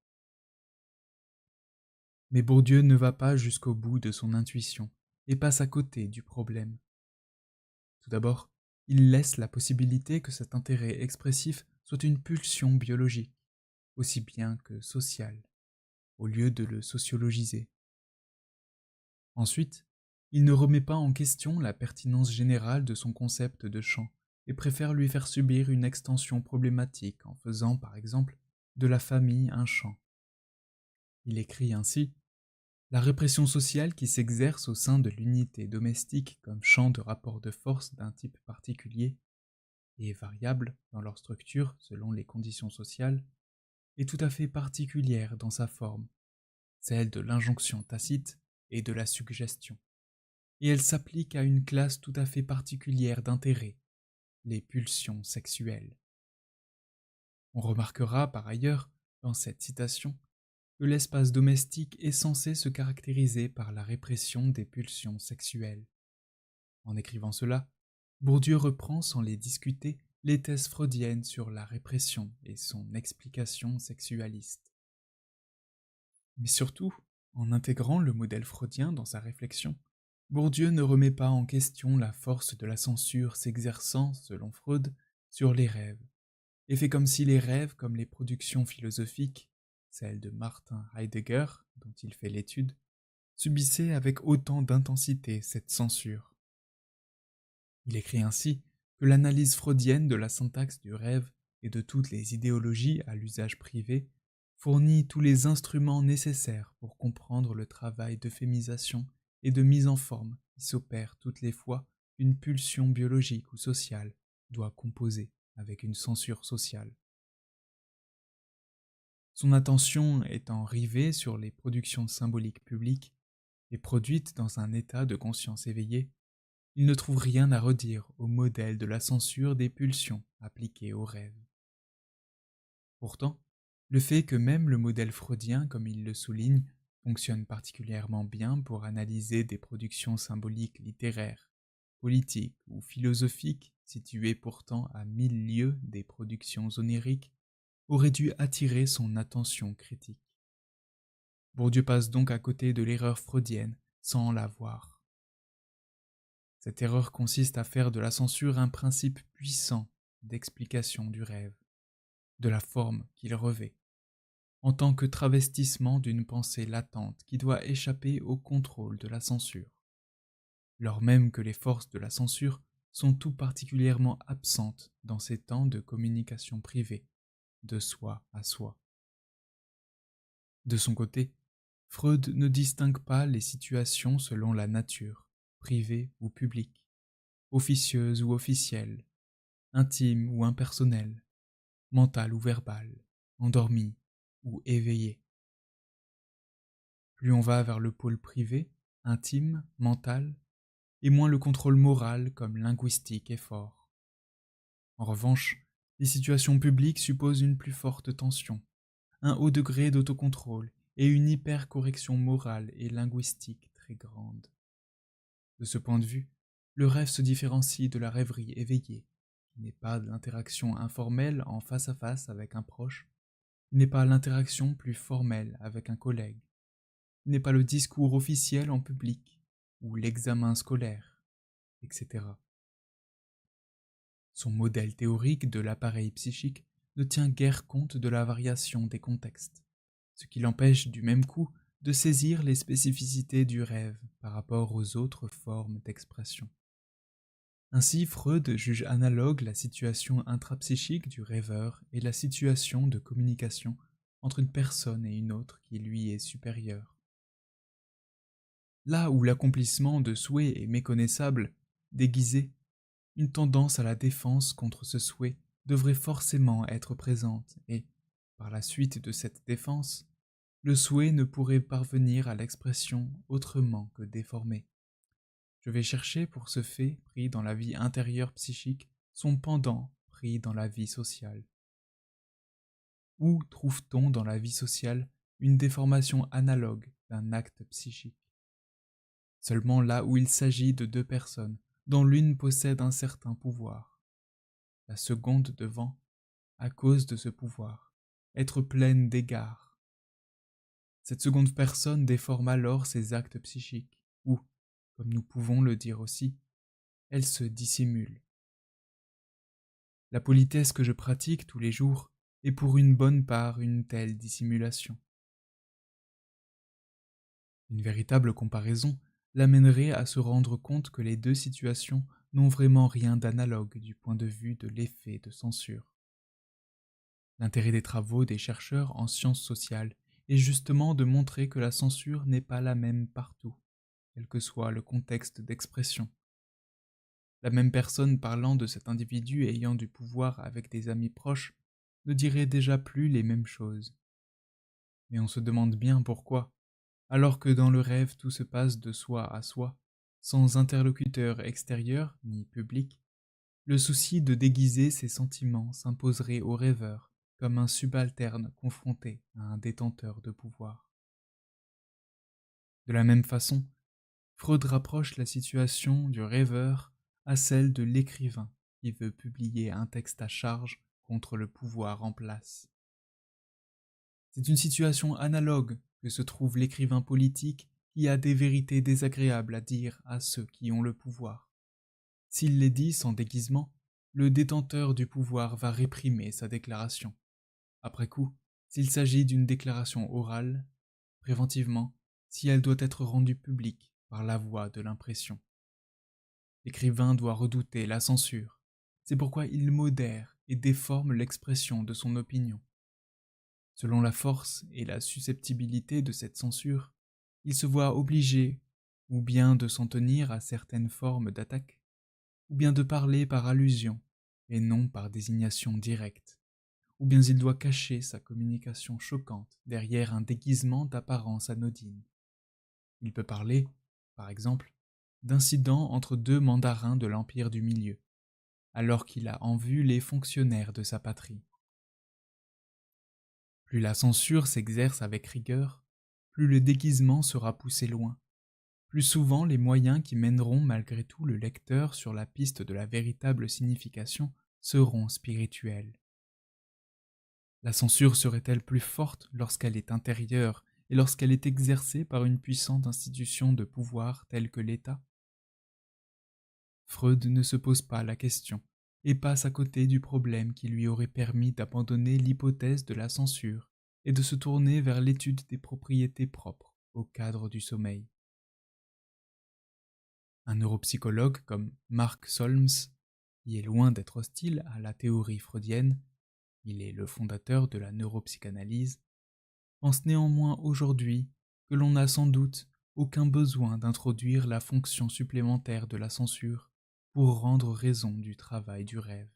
Mais Bourdieu ne va pas jusqu'au bout de son intuition et passe à côté du problème. Tout d'abord, il laisse la possibilité que cet intérêt expressif soit une pulsion biologique, aussi bien que sociale, au lieu de le sociologiser. Ensuite, il ne remet pas en question la pertinence générale de son concept de champ et préfère lui faire subir une extension problématique en faisant, par exemple, de la famille un champ. Il écrit ainsi: la répression sociale qui s'exerce au sein de l'unité domestique comme champ de rapport de force d'un type particulier et variable dans leur structure selon les conditions sociales, est tout à fait particulière dans sa forme, celle de l'injonction tacite et de la suggestion. Et elle s'applique à une classe tout à fait particulière d'intérêts, les pulsions sexuelles. On remarquera par ailleurs, dans cette citation, que l'espace domestique est censé se caractériser par la répression des pulsions sexuelles. En écrivant cela, Bourdieu reprend sans les discuter les thèses freudiennes sur la répression et son explication sexualiste. Mais surtout, en intégrant le modèle freudien dans sa réflexion, Bourdieu ne remet pas en question la force de la censure s'exerçant, selon Freud, sur les rêves, et fait comme si les rêves, comme les productions philosophiques, celles de Martin Heidegger, dont il fait l'étude, subissaient avec autant d'intensité cette censure. Il écrit ainsi que l'analyse freudienne de la syntaxe du rêve et de toutes les idéologies à l'usage privé fournit tous les instruments nécessaires pour comprendre le travail d'euphémisation et de mise en forme qui s'opère toutes les fois une pulsion biologique ou sociale doit composer avec une censure sociale. Son attention étant rivée sur les productions symboliques publiques et produites dans un état de conscience éveillée, il ne trouve rien à redire au modèle de la censure des pulsions appliquées aux rêves. Pourtant, le fait que même le modèle freudien, comme il le souligne, fonctionne particulièrement bien pour analyser des productions symboliques littéraires, politiques ou philosophiques situées pourtant à 1000 lieues des productions oniriques, aurait dû attirer son attention critique. Bourdieu passe donc à côté de l'erreur freudienne sans la voir. Cette erreur consiste à faire de la censure un principe puissant d'explication du rêve, de la forme qu'il revêt, en tant que travestissement d'une pensée latente qui doit échapper au contrôle de la censure, lors même que les forces de la censure sont tout particulièrement absentes dans ces temps de communication privée, de soi à soi. De son côté, Freud ne distingue pas les situations selon la nature, privée ou publique, officieuse ou officielle, intime ou impersonnelle, mentale ou verbale, endormie ou éveillée. Plus on va vers le pôle privé, intime, mental, et moins le contrôle moral comme linguistique est fort. En revanche, les situations publiques supposent une plus forte tension, un haut degré d'autocontrôle et une hypercorrection morale et linguistique très grande. De ce point de vue, le rêve se différencie de la rêverie éveillée, qui n'est pas de l'interaction informelle en face à face avec un proche, Il n'est pas l'interaction plus formelle avec un collègue. Il n'est pas le discours officiel en public ou l'examen scolaire, etc. Son modèle théorique de l'appareil psychique ne tient guère compte de la variation des contextes, ce qui l'empêche du même coup de saisir les spécificités du rêve par rapport aux autres formes d'expression. Ainsi, Freud juge analogue la situation intrapsychique du rêveur et la situation de communication entre une personne et une autre qui lui est supérieure. Là où l'accomplissement de souhaits est méconnaissable, déguisé, une tendance à la défense contre ce souhait devrait forcément être présente et, par la suite de cette défense, le souhait ne pourrait parvenir à l'expression autrement que déformé. Je vais chercher pour ce fait pris dans la vie intérieure psychique son pendant pris dans la vie sociale. Où trouve-t-on dans la vie sociale une déformation analogue d'un acte psychique? Seulement là où il s'agit de deux personnes, dont l'une possède un certain pouvoir, la seconde devant, à cause de ce pouvoir, être pleine d'égards. Cette seconde personne déforme alors ses actes psychiques, ou, comme nous pouvons le dire aussi, elle se dissimule. La politesse que je pratique tous les jours est pour une bonne part une telle dissimulation. Une véritable comparaison l'amènerait à se rendre compte que les deux situations n'ont vraiment rien d'analogue du point de vue de l'effet de censure. L'intérêt des travaux des chercheurs en sciences sociales est justement de montrer que la censure n'est pas la même partout, quel que soit le contexte d'expression. La même personne parlant de cet individu ayant du pouvoir avec des amis proches ne dirait déjà plus les mêmes choses. Mais on se demande bien pourquoi, alors que dans le rêve tout se passe de soi à soi, sans interlocuteur extérieur ni public, le souci de déguiser ses sentiments s'imposerait au rêveur comme un subalterne confronté à un détenteur de pouvoir. De la même façon, Freud rapproche la situation du rêveur à celle de l'écrivain qui veut publier un texte à charge contre le pouvoir en place. C'est une situation analogue que se trouve l'écrivain politique qui a des vérités désagréables à dire à ceux qui ont le pouvoir. S'il les dit sans déguisement, le détenteur du pouvoir va réprimer sa déclaration. Après coup, s'il s'agit d'une déclaration orale, préventivement, si elle doit être rendue publique par la voie de l'impression. L'écrivain doit redouter la censure. C'est pourquoi il modère et déforme l'expression de son opinion. Selon la force et la susceptibilité de cette censure, il se voit obligé ou bien de s'en tenir à certaines formes d'attaque, ou bien de parler par allusion et non par désignation directe, ou bien il doit cacher sa communication choquante derrière un déguisement d'apparence anodine. Il peut parler, par exemple, d'incidents entre deux mandarins de l'Empire du Milieu, alors qu'il a en vue les fonctionnaires de sa patrie. Plus la censure s'exerce avec rigueur, plus le déguisement sera poussé loin, plus souvent les moyens qui mèneront malgré tout le lecteur sur la piste de la véritable signification seront spirituels. La censure serait-elle plus forte lorsqu'elle est intérieure et lorsqu'elle est exercée par une puissante institution de pouvoir telle que l'État? Freud ne se pose pas la question et passe à côté du problème qui lui aurait permis d'abandonner l'hypothèse de la censure et de se tourner vers l'étude des propriétés propres au cadre du sommeil. Un neuropsychologue comme Mark Solms, qui est loin d'être hostile à la théorie freudienne, il est le fondateur de la neuropsychanalyse, pense néanmoins aujourd'hui que l'on n'a sans doute aucun besoin d'introduire la fonction supplémentaire de la censure pour rendre raison du travail du rêve.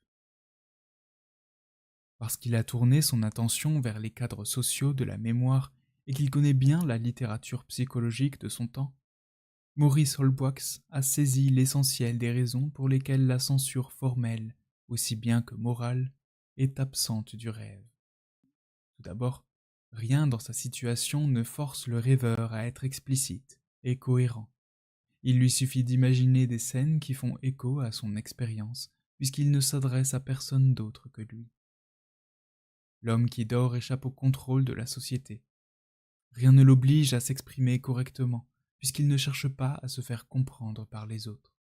Parce qu'il a tourné son attention vers les cadres sociaux de la mémoire et qu'il connaît bien la littérature psychologique de son temps, Maurice Holbrook a saisi l'essentiel des raisons pour lesquelles la censure formelle, aussi bien que morale, est absente du rêve. Tout d'abord, rien dans sa situation ne force le rêveur à être explicite et cohérent. Il lui suffit d'imaginer des scènes qui font écho à son expérience, puisqu'il ne s'adresse à personne d'autre que lui. L'homme qui dort échappe au contrôle de la société. Rien ne l'oblige à s'exprimer correctement, puisqu'il ne cherche pas à se faire comprendre par les autres.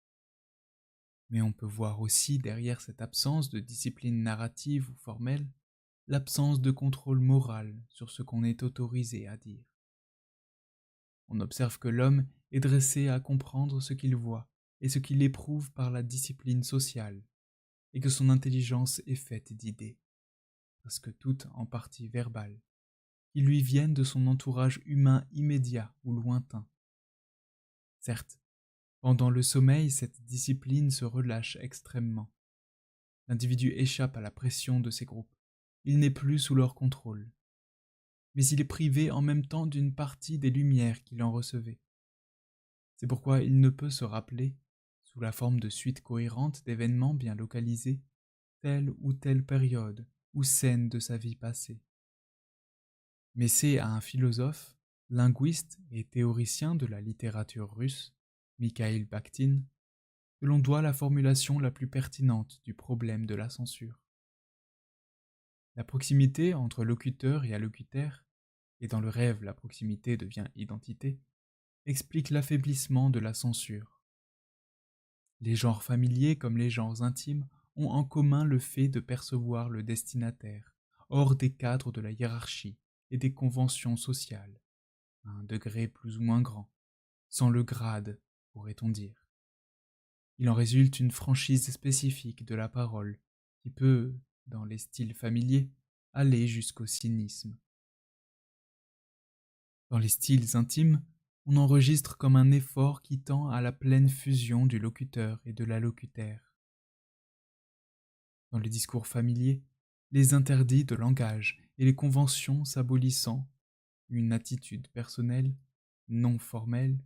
Mais on peut voir aussi derrière cette absence de discipline narrative ou formelle, l'absence de contrôle moral sur ce qu'on est autorisé à dire. On observe que l'homme est dressé à comprendre ce qu'il voit et ce qu'il éprouve par la discipline sociale, et que son intelligence est faite d'idées, presque toutes en partie verbales, qui lui viennent de son entourage humain immédiat ou lointain. Certes, pendant le sommeil, cette discipline se relâche extrêmement. L'individu échappe à la pression de ses groupes. Il n'est plus sous leur contrôle. Mais il est privé en même temps d'une partie des lumières qu'il en recevait. C'est pourquoi il ne peut se rappeler, sous la forme de suites cohérentes d'événements bien localisés, telle ou telle période ou scène de sa vie passée. Mais c'est à un philosophe, linguiste et théoricien de la littérature russe, Mikhail Bakhtin, que l'on doit la formulation la plus pertinente du problème de la censure. La proximité entre locuteur et allocutaire, et dans le rêve la proximité devient identité, explique l'affaiblissement de la censure. Les genres familiers comme les genres intimes ont en commun le fait de percevoir le destinataire, hors des cadres de la hiérarchie et des conventions sociales, à un degré plus ou moins grand, sans le grade, pourrait-on dire. Il en résulte une franchise spécifique de la parole, qui peut, dans les styles familiers, aller jusqu'au cynisme. Dans les styles intimes, on enregistre comme un effort qui tend à la pleine fusion du locuteur et de l'allocutaire. Dans le discours familier, les interdits de langage et les conventions s'abolissant, une attitude personnelle, non formelle,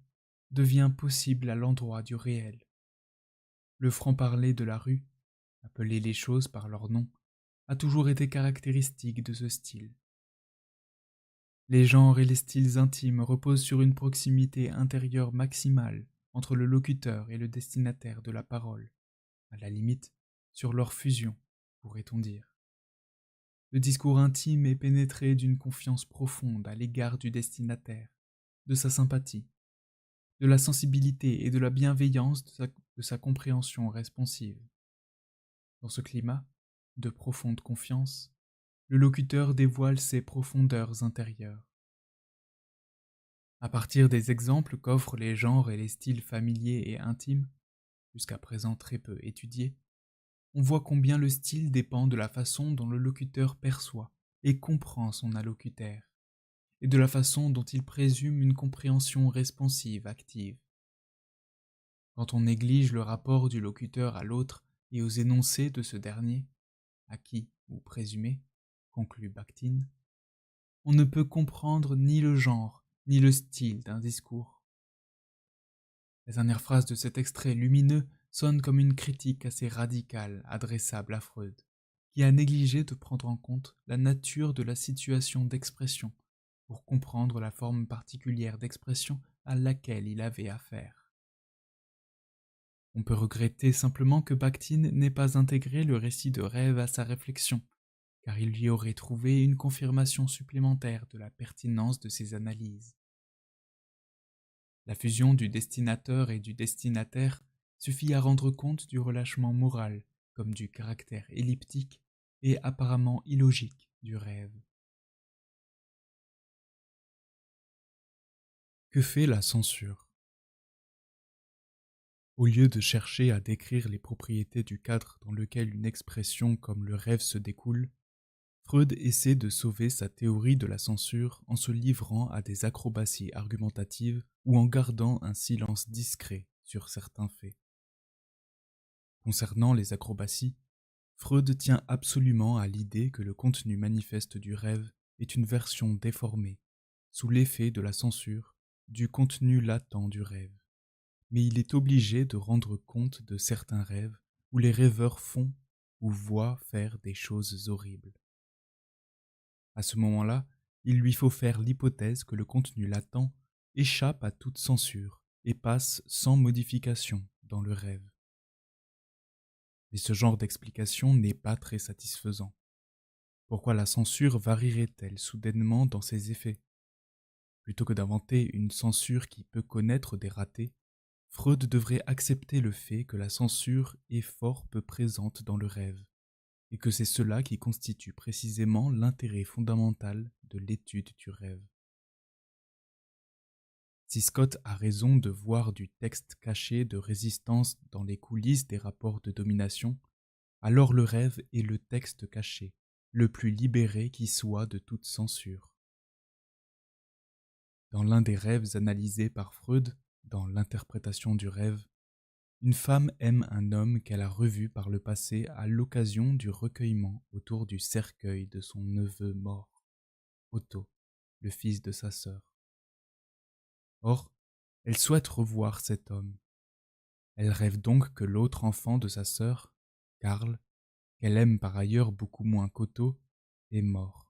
devient possible à l'endroit du réel. Le franc-parler de la rue, appeler les choses par leur nom, a toujours été caractéristique de ce style. Les genres et les styles intimes reposent sur une proximité intérieure maximale entre le locuteur et le destinataire de la parole, à la limite, sur leur fusion, pourrait-on dire. Le discours intime est pénétré d'une confiance profonde à l'égard du destinataire, de sa sympathie, de la sensibilité et de la bienveillance de sa compréhension responsive. Dans ce climat de profonde confiance, le locuteur dévoile ses profondeurs intérieures. À partir des exemples qu'offrent les genres et les styles familiers et intimes, jusqu'à présent très peu étudiés, on voit combien le style dépend de la façon dont le locuteur perçoit et comprend son allocutaire, et de la façon dont il présume une compréhension responsive active. Quand on néglige le rapport du locuteur à l'autre et aux énoncés de ce dernier, acquis ou présumés, conclut Bakhtin, on ne peut comprendre ni le genre ni le style d'un discours. Les dernières phrases de cet extrait lumineux sonnent comme une critique assez radicale adressable à Freud, qui a négligé de prendre en compte la nature de la situation d'expression pour comprendre la forme particulière d'expression à laquelle il avait affaire. On peut regretter simplement que Bakhtin n'ait pas intégré le récit de rêve à sa réflexion, car il y aurait trouvé une confirmation supplémentaire de la pertinence de ses analyses. La fusion du destinateur et du destinataire suffit à rendre compte du relâchement moral comme du caractère elliptique et apparemment illogique du rêve. Que fait la censure? Au lieu de chercher à décrire les propriétés du cadre dans lequel une expression comme le rêve se découle, Freud essaie de sauver sa théorie de la censure en se livrant à des acrobaties argumentatives ou en gardant un silence discret sur certains faits. Concernant les acrobaties, Freud tient absolument à l'idée que le contenu manifeste du rêve est une version déformée, sous l'effet de la censure, du contenu latent du rêve. Mais il est obligé de rendre compte de certains rêves où les rêveurs font ou voient faire des choses horribles. À ce moment-là, il lui faut faire l'hypothèse que le contenu latent échappe à toute censure et passe sans modification dans le rêve. Mais ce genre d'explication n'est pas très satisfaisant. Pourquoi la censure varierait-elle soudainement dans ses effets? Plutôt que d'inventer une censure qui peut connaître des ratés, Freud devrait accepter le fait que la censure est fort peu présente dans le rêve, et que c'est cela qui constitue précisément l'intérêt fondamental de l'étude du rêve. Si Scott a raison de voir du texte caché de résistance dans les coulisses des rapports de domination, alors le rêve est le texte caché, le plus libéré qui soit de toute censure. Dans l'un des rêves analysés par Freud, dans l'interprétation du rêve, une femme aime un homme qu'elle a revu par le passé à l'occasion du recueillement autour du cercueil de son neveu mort, Otto, le fils de sa sœur. Or, elle souhaite revoir cet homme. Elle rêve donc que l'autre enfant de sa sœur, Karl, qu'elle aime par ailleurs beaucoup moins qu'Otto, est mort.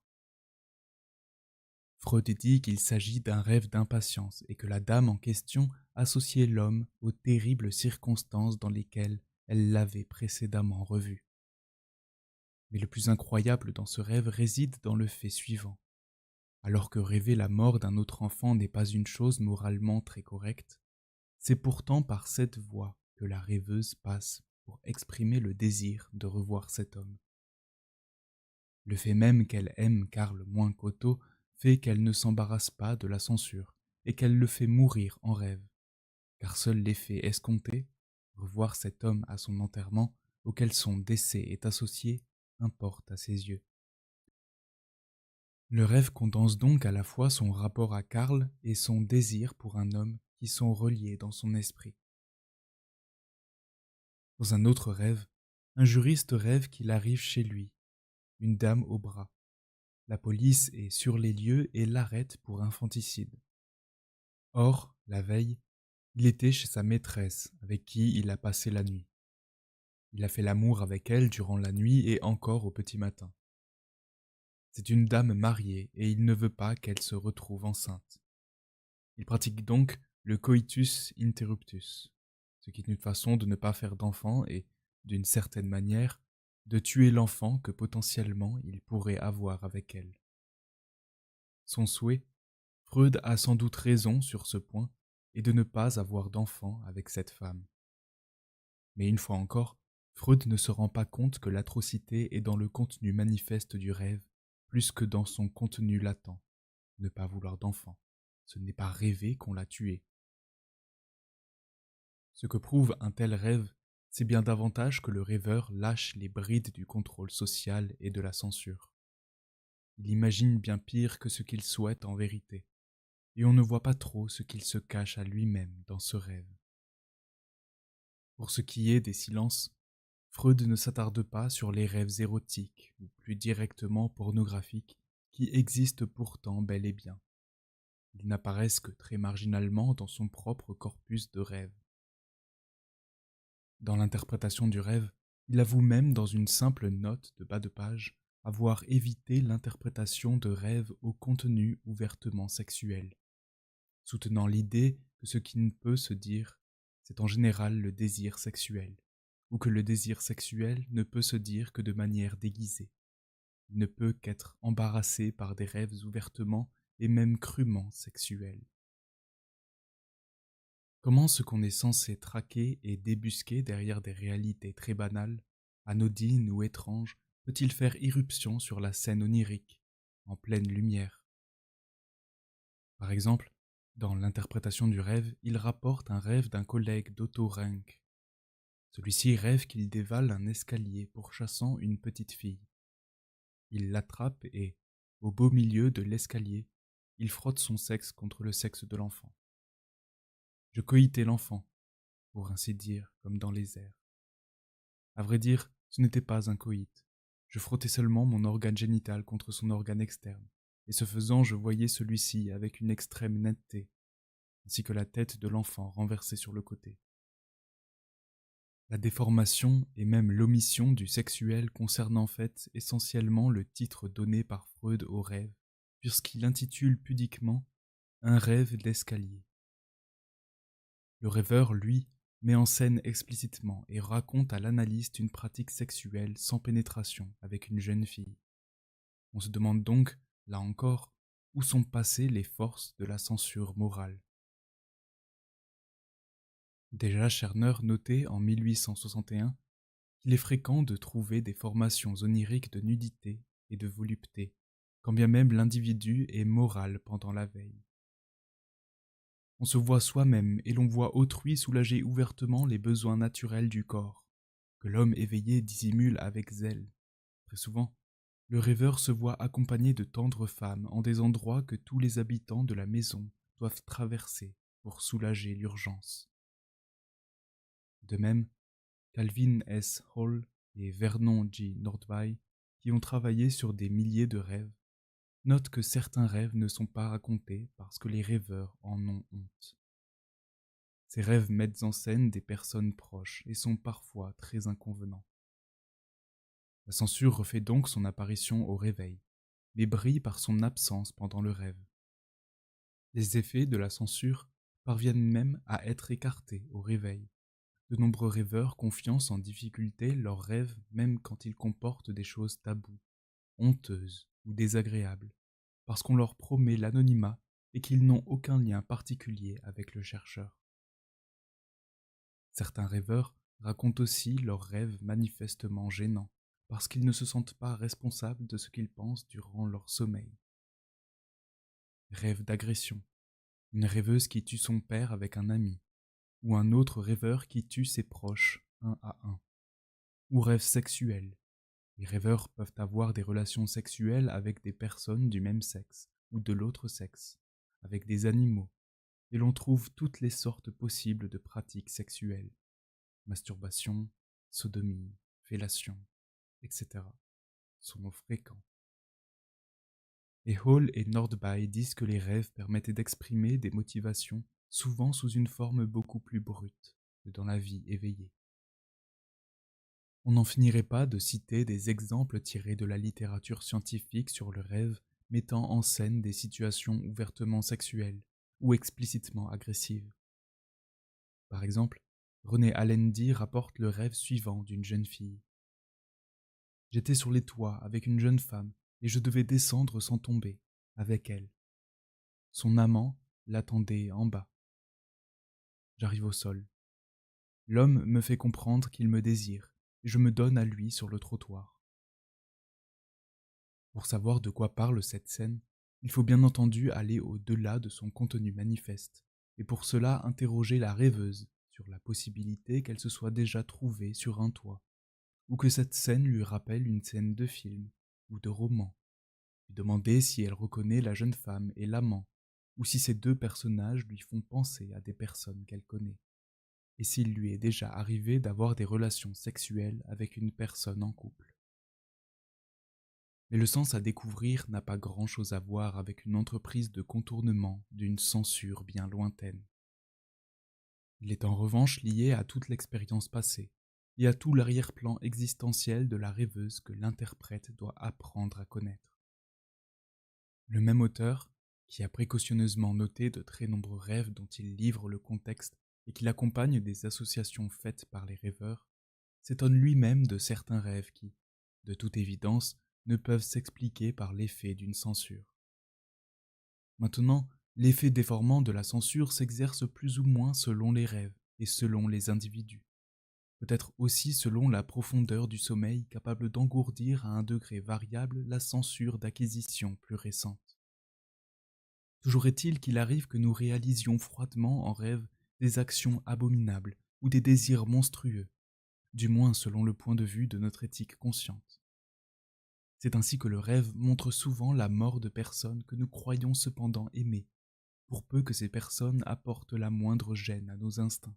Freud dit qu'il s'agit d'un rêve d'impatience et que la dame en question associait l'homme aux terribles circonstances dans lesquelles elle l'avait précédemment revu. Mais le plus incroyable dans ce rêve réside dans le fait suivant. Alors que rêver la mort d'un autre enfant n'est pas une chose moralement très correcte, c'est pourtant par cette voie que la rêveuse passe pour exprimer le désir de revoir cet homme. Le fait même qu'elle aime Karl moins qu'Otto fait qu'elle ne s'embarrasse pas de la censure et qu'elle le fait mourir en rêve, car seul l'effet escompté, revoir cet homme à son enterrement, auquel son décès est associé, importe à ses yeux. Le rêve condense donc à la fois son rapport à Karl et son désir pour un homme qui sont reliés dans son esprit. Dans un autre rêve, un juriste rêve qu'il arrive chez lui, une dame au bras. La police est sur les lieux et l'arrête pour infanticide. Or, la veille, il était chez sa maîtresse avec qui il a passé la nuit. Il a fait l'amour avec elle durant la nuit et encore au petit matin. C'est une dame mariée et il ne veut pas qu'elle se retrouve enceinte. Il pratique donc le coitus interruptus, ce qui est une façon de ne pas faire d'enfant et, d'une certaine manière, de tuer l'enfant que potentiellement il pourrait avoir avec elle. Son souhait, Freud a sans doute raison sur ce point, est de ne pas avoir d'enfant avec cette femme. Mais une fois encore, Freud ne se rend pas compte que l'atrocité est dans le contenu manifeste du rêve, plus que dans son contenu latent. Ne pas vouloir d'enfant, ce n'est pas rêver qu'on l'a tué. Ce que prouve un tel rêve, c'est bien davantage que le rêveur lâche les brides du contrôle social et de la censure. Il imagine bien pire que ce qu'il souhaite en vérité, et on ne voit pas trop ce qu'il se cache à lui-même dans ce rêve. Pour ce qui est des silences, Freud ne s'attarde pas sur les rêves érotiques ou plus directement pornographiques qui existent pourtant bel et bien. Ils n'apparaissent que très marginalement dans son propre corpus de rêves. Dans l'interprétation du rêve, il avoue même dans une simple note de bas de page avoir évité l'interprétation de rêves au contenu ouvertement sexuel, soutenant l'idée que ce qui ne peut se dire, c'est en général le désir sexuel, ou que le désir sexuel ne peut se dire que de manière déguisée. Il ne peut qu'être embarrassé par des rêves ouvertement et même crûment sexuels. Comment ce qu'on est censé traquer et débusquer derrière des réalités très banales, anodines ou étranges, peut-il faire irruption sur la scène onirique, en pleine lumière? Par exemple, dans l'interprétation du rêve, il rapporte un rêve d'un collègue d'Otto Rank. Celui-ci rêve qu'il dévale un escalier pourchassant une petite fille. Il l'attrape et, au beau milieu de l'escalier, il frotte son sexe contre le sexe de l'enfant. Je coïtais l'enfant, pour ainsi dire, comme dans les airs. À vrai dire, ce n'était pas un coït. Je frottais seulement mon organe génital contre son organe externe, et ce faisant, je voyais celui-ci avec une extrême netteté, ainsi que la tête de l'enfant renversée sur le côté. La déformation et même l'omission du sexuel concerne en fait essentiellement le titre donné par Freud au rêve, puisqu'il intitule pudiquement « Un rêve d'escalier ». Le rêveur, lui, met en scène explicitement et raconte à l'analyste une pratique sexuelle sans pénétration avec une jeune fille. On se demande donc, là encore, où sont passées les forces de la censure morale. Déjà Scherner notait en 1861 qu'il est fréquent de trouver des formations oniriques de nudité et de volupté, quand bien même l'individu est moral pendant la veille. On se voit soi-même et l'on voit autrui soulager ouvertement les besoins naturels du corps, que l'homme éveillé dissimule avec zèle. Très souvent, le rêveur se voit accompagné de tendres femmes en des endroits que tous les habitants de la maison doivent traverser pour soulager l'urgence. De même, Calvin S. Hall et Vernon G. Nordby, qui ont travaillé sur des milliers de rêves, notent que certains rêves ne sont pas racontés parce que les rêveurs en ont honte. Ces rêves mettent en scène des personnes proches et sont parfois très inconvenants. La censure refait donc son apparition au réveil, mais brille par son absence pendant le rêve. Les effets de la censure parviennent même à être écartés au réveil. De nombreux rêveurs confiant sans difficulté leurs rêves même quand ils comportent des choses taboues, honteuses ou désagréables, parce qu'on leur promet l'anonymat et qu'ils n'ont aucun lien particulier avec le chercheur. Certains rêveurs racontent aussi leurs rêves manifestement gênants, parce qu'ils ne se sentent pas responsables de ce qu'ils pensent durant leur sommeil. Rêve d'agression, une rêveuse qui tue son père avec un ami, ou un autre rêveur qui tue ses proches un à un. Ou rêve sexuel. Les rêveurs peuvent avoir des relations sexuelles avec des personnes du même sexe ou de l'autre sexe, avec des animaux, et l'on trouve toutes les sortes possibles de pratiques sexuelles. Masturbation, sodomie, fellation, etc. sont fréquents. Et Hall et Nordby disent que les rêves permettent d'exprimer des motivations souvent sous une forme beaucoup plus brute que dans la vie éveillée. On n'en finirait pas de citer des exemples tirés de la littérature scientifique sur le rêve mettant en scène des situations ouvertement sexuelles ou explicitement agressives. Par exemple, René Allendy rapporte le rêve suivant d'une jeune fille. J'étais sur les toits avec une jeune femme et je devais descendre sans tomber, avec elle. Son amant l'attendait en bas. J'arrive au sol. L'homme me fait comprendre qu'il me désire et je me donne à lui sur le trottoir. Pour savoir de quoi parle cette scène, il faut bien entendu aller au-delà de son contenu manifeste, et pour cela interroger la rêveuse sur la possibilité qu'elle se soit déjà trouvée sur un toit, ou que cette scène lui rappelle une scène de film ou de roman, lui demander si elle reconnaît la jeune femme et l'amant, ou si ces deux personnages lui font penser à des personnes qu'elle connaît, et s'il lui est déjà arrivé d'avoir des relations sexuelles avec une personne en couple. Mais le sens à découvrir n'a pas grand-chose à voir avec une entreprise de contournement d'une censure bien lointaine. Il est en revanche lié à toute l'expérience passée et à tout l'arrière-plan existentiel de la rêveuse que l'interprète doit apprendre à connaître. Le même auteur, qui a précautionneusement noté de très nombreux rêves dont il livre le contexte et qui l'accompagne des associations faites par les rêveurs, s'étonne lui-même de certains rêves qui, de toute évidence, ne peuvent s'expliquer par l'effet d'une censure. Maintenant, l'effet déformant de la censure s'exerce plus ou moins selon les rêves et selon les individus, peut-être aussi selon la profondeur du sommeil capable d'engourdir à un degré variable la censure d'acquisition plus récente. Toujours est-il qu'il arrive que nous réalisions froidement en rêve des actions abominables ou des désirs monstrueux, du moins selon le point de vue de notre éthique consciente. C'est ainsi que le rêve montre souvent la mort de personnes que nous croyons cependant aimer, pour peu que ces personnes apportent la moindre gêne à nos instincts.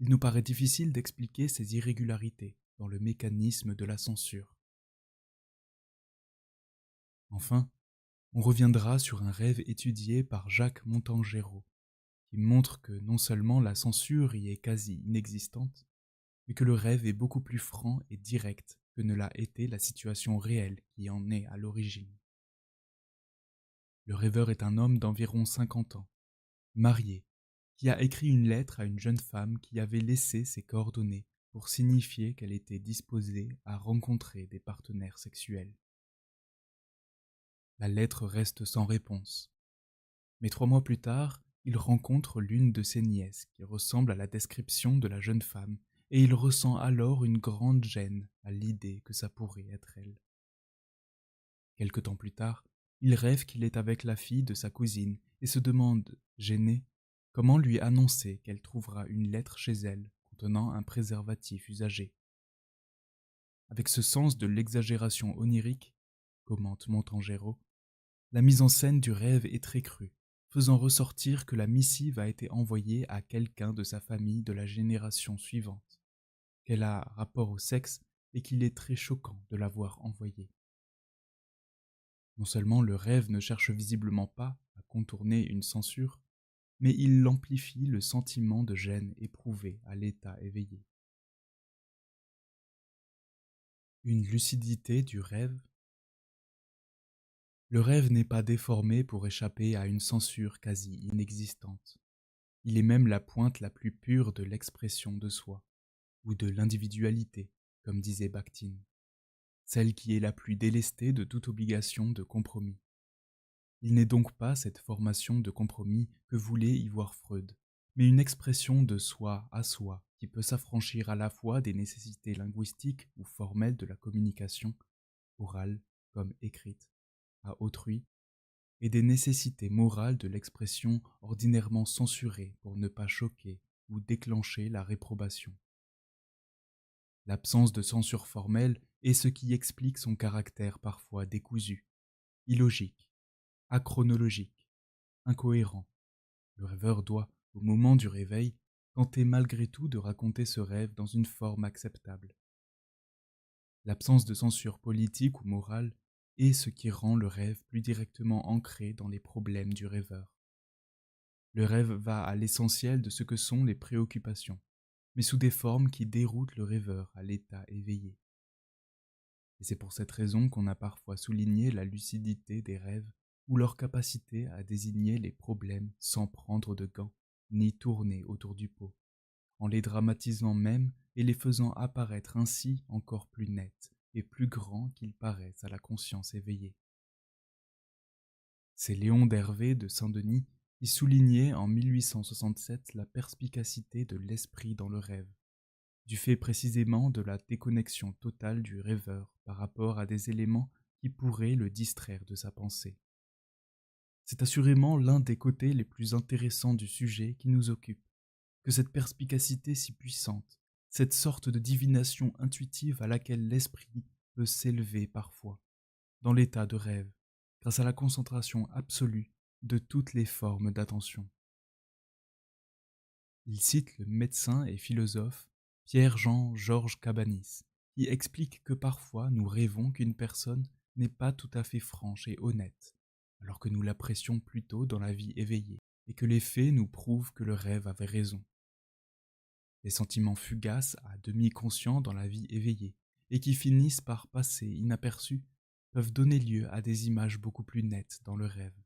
Il nous paraît difficile d'expliquer ces irrégularités dans le mécanisme de la censure. Enfin, on reviendra sur un rêve étudié par Jacques Montangero, qui montre que non seulement la censure y est quasi inexistante, mais que le rêve est beaucoup plus franc et direct que ne l'a été la situation réelle qui en est à l'origine. Le rêveur est un homme d'environ 50 ans, marié, qui a écrit une lettre à une jeune femme qui avait laissé ses coordonnées pour signifier qu'elle était disposée à rencontrer des partenaires sexuels. La lettre reste sans réponse. Mais 3 mois plus tard, il rencontre l'une de ses nièces qui ressemble à la description de la jeune femme, et il ressent alors une grande gêne à l'idée que ça pourrait être elle. Quelque temps plus tard, il rêve qu'il est avec la fille de sa cousine et se demande, gêné, comment lui annoncer qu'elle trouvera une lettre chez elle contenant un préservatif usagé. Avec ce sens de l'exagération onirique, commente Montangero, la mise en scène du rêve est très crue, faisant ressortir que la missive a été envoyée à quelqu'un de sa famille de la génération suivante, qu'elle a rapport au sexe et qu'il est très choquant de l'avoir envoyée. Non seulement le rêve ne cherche visiblement pas à contourner une censure, mais il amplifie le sentiment de gêne éprouvé à l'état éveillé. Une lucidité du rêve. Le rêve n'est pas déformé pour échapper à une censure quasi inexistante. Il est même la pointe la plus pure de l'expression de soi, ou de l'individualité, comme disait Bakhtin, celle qui est la plus délestée de toute obligation de compromis. Il n'est donc pas cette formation de compromis que voulait y voir Freud, mais une expression de soi à soi qui peut s'affranchir à la fois des nécessités linguistiques ou formelles de la communication, orale comme écrite, à autrui, et des nécessités morales de l'expression ordinairement censurée pour ne pas choquer ou déclencher la réprobation. L'absence de censure formelle est ce qui explique son caractère parfois décousu, illogique, achronologique, incohérent. Le rêveur doit, au moment du réveil, tenter malgré tout de raconter ce rêve dans une forme acceptable. L'absence de censure politique ou morale est ce qui rend le rêve plus directement ancré dans les problèmes du rêveur. Le rêve va à l'essentiel de ce que sont les préoccupations, mais sous des formes qui déroutent le rêveur à l'état éveillé. Et c'est pour cette raison qu'on a parfois souligné la lucidité des rêves ou leur capacité à désigner les problèmes sans prendre de gants, ni tourner autour du pot, en les dramatisant même et les faisant apparaître ainsi encore plus nets et plus grands qu'ils paraissent à la conscience éveillée. C'est Léon d'Hervé de Saint-Denis qui soulignait en 1867 la perspicacité de l'esprit dans le rêve, du fait précisément de la déconnexion totale du rêveur par rapport à des éléments qui pourraient le distraire de sa pensée. C'est assurément l'un des côtés les plus intéressants du sujet qui nous occupe, que cette perspicacité si puissante, cette sorte de divination intuitive à laquelle l'esprit peut s'élever parfois, dans l'état de rêve, grâce à la concentration absolue de toutes les formes d'attention. Il cite le médecin et philosophe Pierre-Jean Georges Cabanis, qui explique que parfois nous rêvons qu'une personne n'est pas tout à fait franche et honnête, alors que nous l'apprécions plutôt dans la vie éveillée, et que les faits nous prouvent que le rêve avait raison. Les sentiments fugaces à demi conscients dans la vie éveillée, et qui finissent par passer inaperçus, peuvent donner lieu à des images beaucoup plus nettes dans le rêve.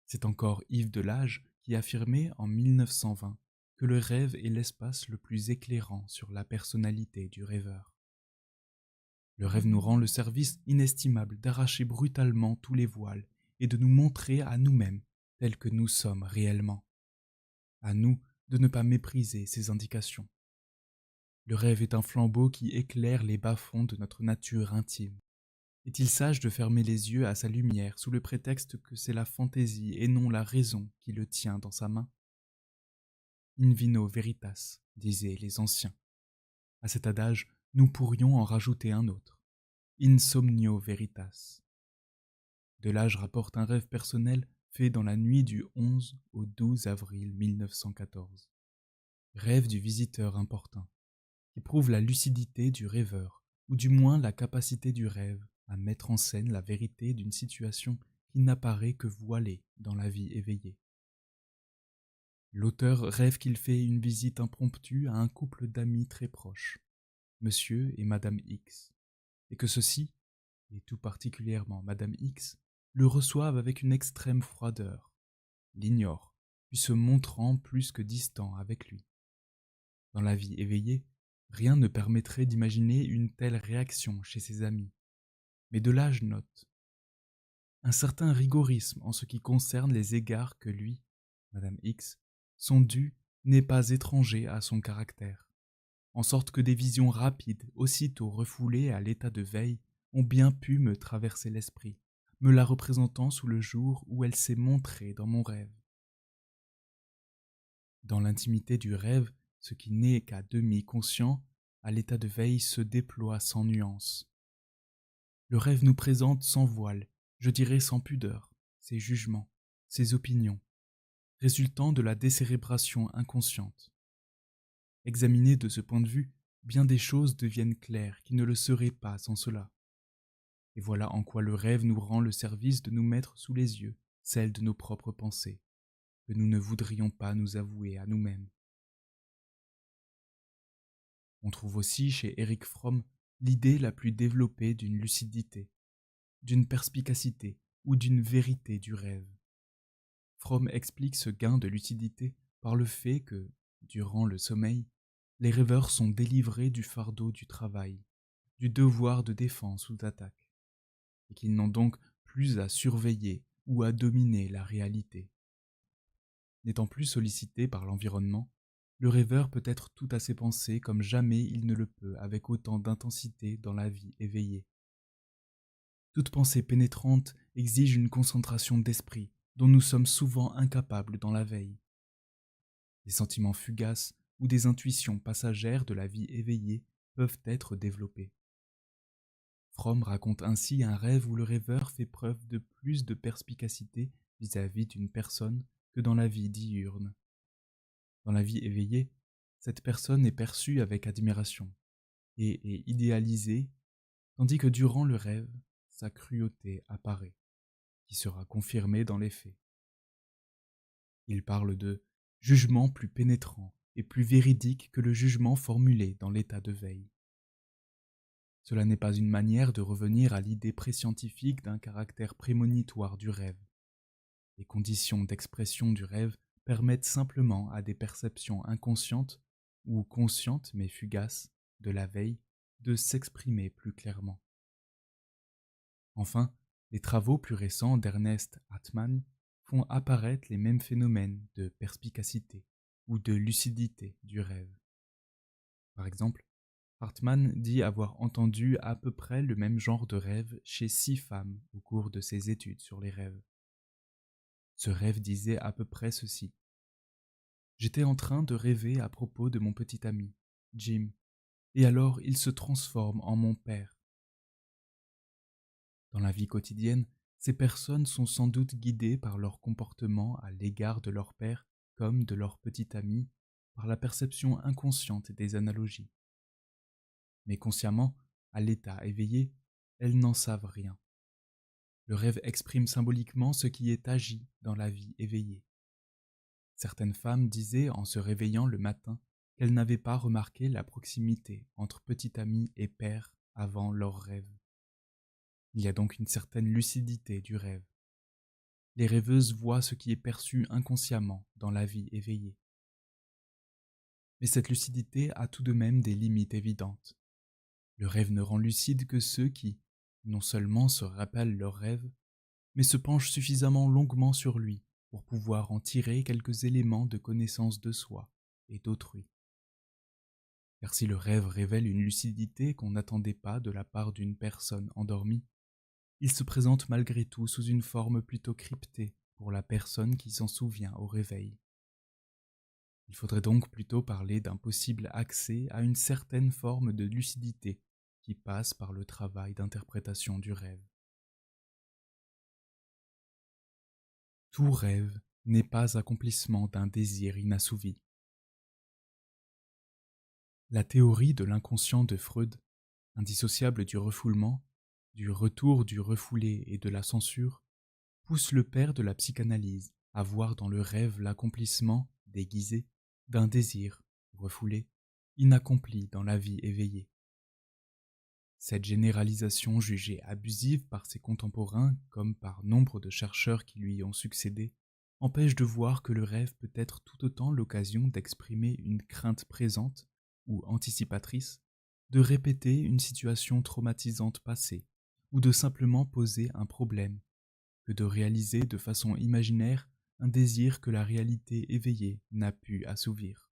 C'est encore Yves Delage qui affirmait en 1920 que le rêve est l'espace le plus éclairant sur la personnalité du rêveur. Le rêve nous rend le service inestimable d'arracher brutalement tous les voiles et de nous montrer à nous-mêmes tels que nous sommes réellement. À nous de ne pas mépriser ces indications. Le rêve est un flambeau qui éclaire les bas-fonds de notre nature intime. Est-il sage de fermer les yeux à sa lumière sous le prétexte que c'est la fantaisie et non la raison qui le tient dans sa main? In vino veritas, disaient les anciens. À cet adage, nous pourrions en rajouter un autre. In somnio veritas. Delage rapporte un rêve personnel fait dans la nuit du 11 au 12 avril 1914. Rêve du visiteur importun, qui prouve la lucidité du rêveur, ou du moins la capacité du rêve à mettre en scène la vérité d'une situation qui n'apparaît que voilée dans la vie éveillée. L'auteur rêve qu'il fait une visite impromptue à un couple d'amis très proches, Monsieur et Madame X, et que ceux-ci, et tout particulièrement Madame X, le reçoivent avec une extrême froideur, l'ignorent, puis se montrant plus que distant avec lui. Dans la vie éveillée, rien ne permettrait d'imaginer une telle réaction chez ses amis, mais Delage note un certain rigorisme en ce qui concerne les égards que lui, Madame X, son dû n'est pas étranger à son caractère, en sorte que des visions rapides, aussitôt refoulées à l'état de veille, ont bien pu me traverser l'esprit, me la représentant sous le jour où elle s'est montrée dans mon rêve. Dans l'intimité du rêve, ce qui n'est qu'à demi conscient, à l'état de veille se déploie sans nuance. Le rêve nous présente sans voile, je dirais sans pudeur, ses jugements, ses opinions, résultant de la décérébration inconsciente. Examinées de ce point de vue, bien des choses deviennent claires qui ne le seraient pas sans cela. Et voilà en quoi le rêve nous rend le service de nous mettre sous les yeux celles de nos propres pensées, que nous ne voudrions pas nous avouer à nous-mêmes. On trouve aussi chez Erich Fromm l'idée la plus développée d'une lucidité, d'une perspicacité ou d'une vérité du rêve. Fromm explique ce gain de lucidité par le fait que, durant le sommeil, les rêveurs sont délivrés du fardeau du travail, du devoir de défense ou d'attaque, et qu'ils n'ont donc plus à surveiller ou à dominer la réalité. N'étant plus sollicité par l'environnement, le rêveur peut être tout à ses pensées comme jamais il ne le peut avec autant d'intensité dans la vie éveillée. Toute pensée pénétrante exige une concentration d'esprit dont nous sommes souvent incapables dans la veille. Des sentiments fugaces ou des intuitions passagères de la vie éveillée peuvent être développés. Fromm raconte ainsi un rêve où le rêveur fait preuve de plus de perspicacité vis-à-vis d'une personne que dans la vie diurne. Dans la vie éveillée, cette personne est perçue avec admiration et est idéalisée, tandis que durant le rêve, sa cruauté apparaît, qui sera confirmée dans les faits. Il parle de jugement plus pénétrant et plus véridique que le jugement formulé dans l'état de veille. Cela n'est pas une manière de revenir à l'idée préscientifique d'un caractère prémonitoire du rêve. Les conditions d'expression du rêve permettent simplement à des perceptions inconscientes ou conscientes mais fugaces de la veille de s'exprimer plus clairement. Enfin, les travaux plus récents d'Ernest Hartmann font apparaître les mêmes phénomènes de perspicacité ou de lucidité du rêve. Par exemple, Hartmann dit avoir entendu à peu près le même genre de rêve chez 6 femmes au cours de ses études sur les rêves. Ce rêve disait à peu près ceci. J'étais en train de rêver à propos de mon petit ami, Jim, et alors il se transforme en mon père. Dans la vie quotidienne, ces personnes sont sans doute guidées par leur comportement à l'égard de leur père comme de leur petit ami, par la perception inconsciente des analogies. Mais consciemment, à l'état éveillé, elles n'en savent rien. Le rêve exprime symboliquement ce qui est agi dans la vie éveillée. Certaines femmes disaient en se réveillant le matin qu'elles n'avaient pas remarqué la proximité entre petit ami et père avant leur rêve. Il y a donc une certaine lucidité du rêve. Les rêveuses voient ce qui est perçu inconsciemment dans la vie éveillée. Mais cette lucidité a tout de même des limites évidentes. Le rêve ne rend lucide que ceux qui, non seulement se rappellent leur rêve, mais se penchent suffisamment longuement sur lui pour pouvoir en tirer quelques éléments de connaissance de soi et d'autrui. Car si le rêve révèle une lucidité qu'on n'attendait pas de la part d'une personne endormie, il se présente malgré tout sous une forme plutôt cryptée pour la personne qui s'en souvient au réveil. Il faudrait donc plutôt parler d'un possible accès à une certaine forme de lucidité qui passe par le travail d'interprétation du rêve. Tout rêve n'est pas accomplissement d'un désir inassouvi. La théorie de l'inconscient de Freud, indissociable du refoulement, du retour du refoulé et de la censure, pousse le père de la psychanalyse à voir dans le rêve l'accomplissement, déguisé, d'un désir, refoulé, inaccompli dans la vie éveillée. Cette généralisation jugée abusive par ses contemporains comme par nombre de chercheurs qui lui ont succédé empêche de voir que le rêve peut être tout autant l'occasion d'exprimer une crainte présente ou anticipatrice, de répéter une situation traumatisante passée ou de simplement poser un problème, que de réaliser de façon imaginaire un désir que la réalité éveillée n'a pu assouvir.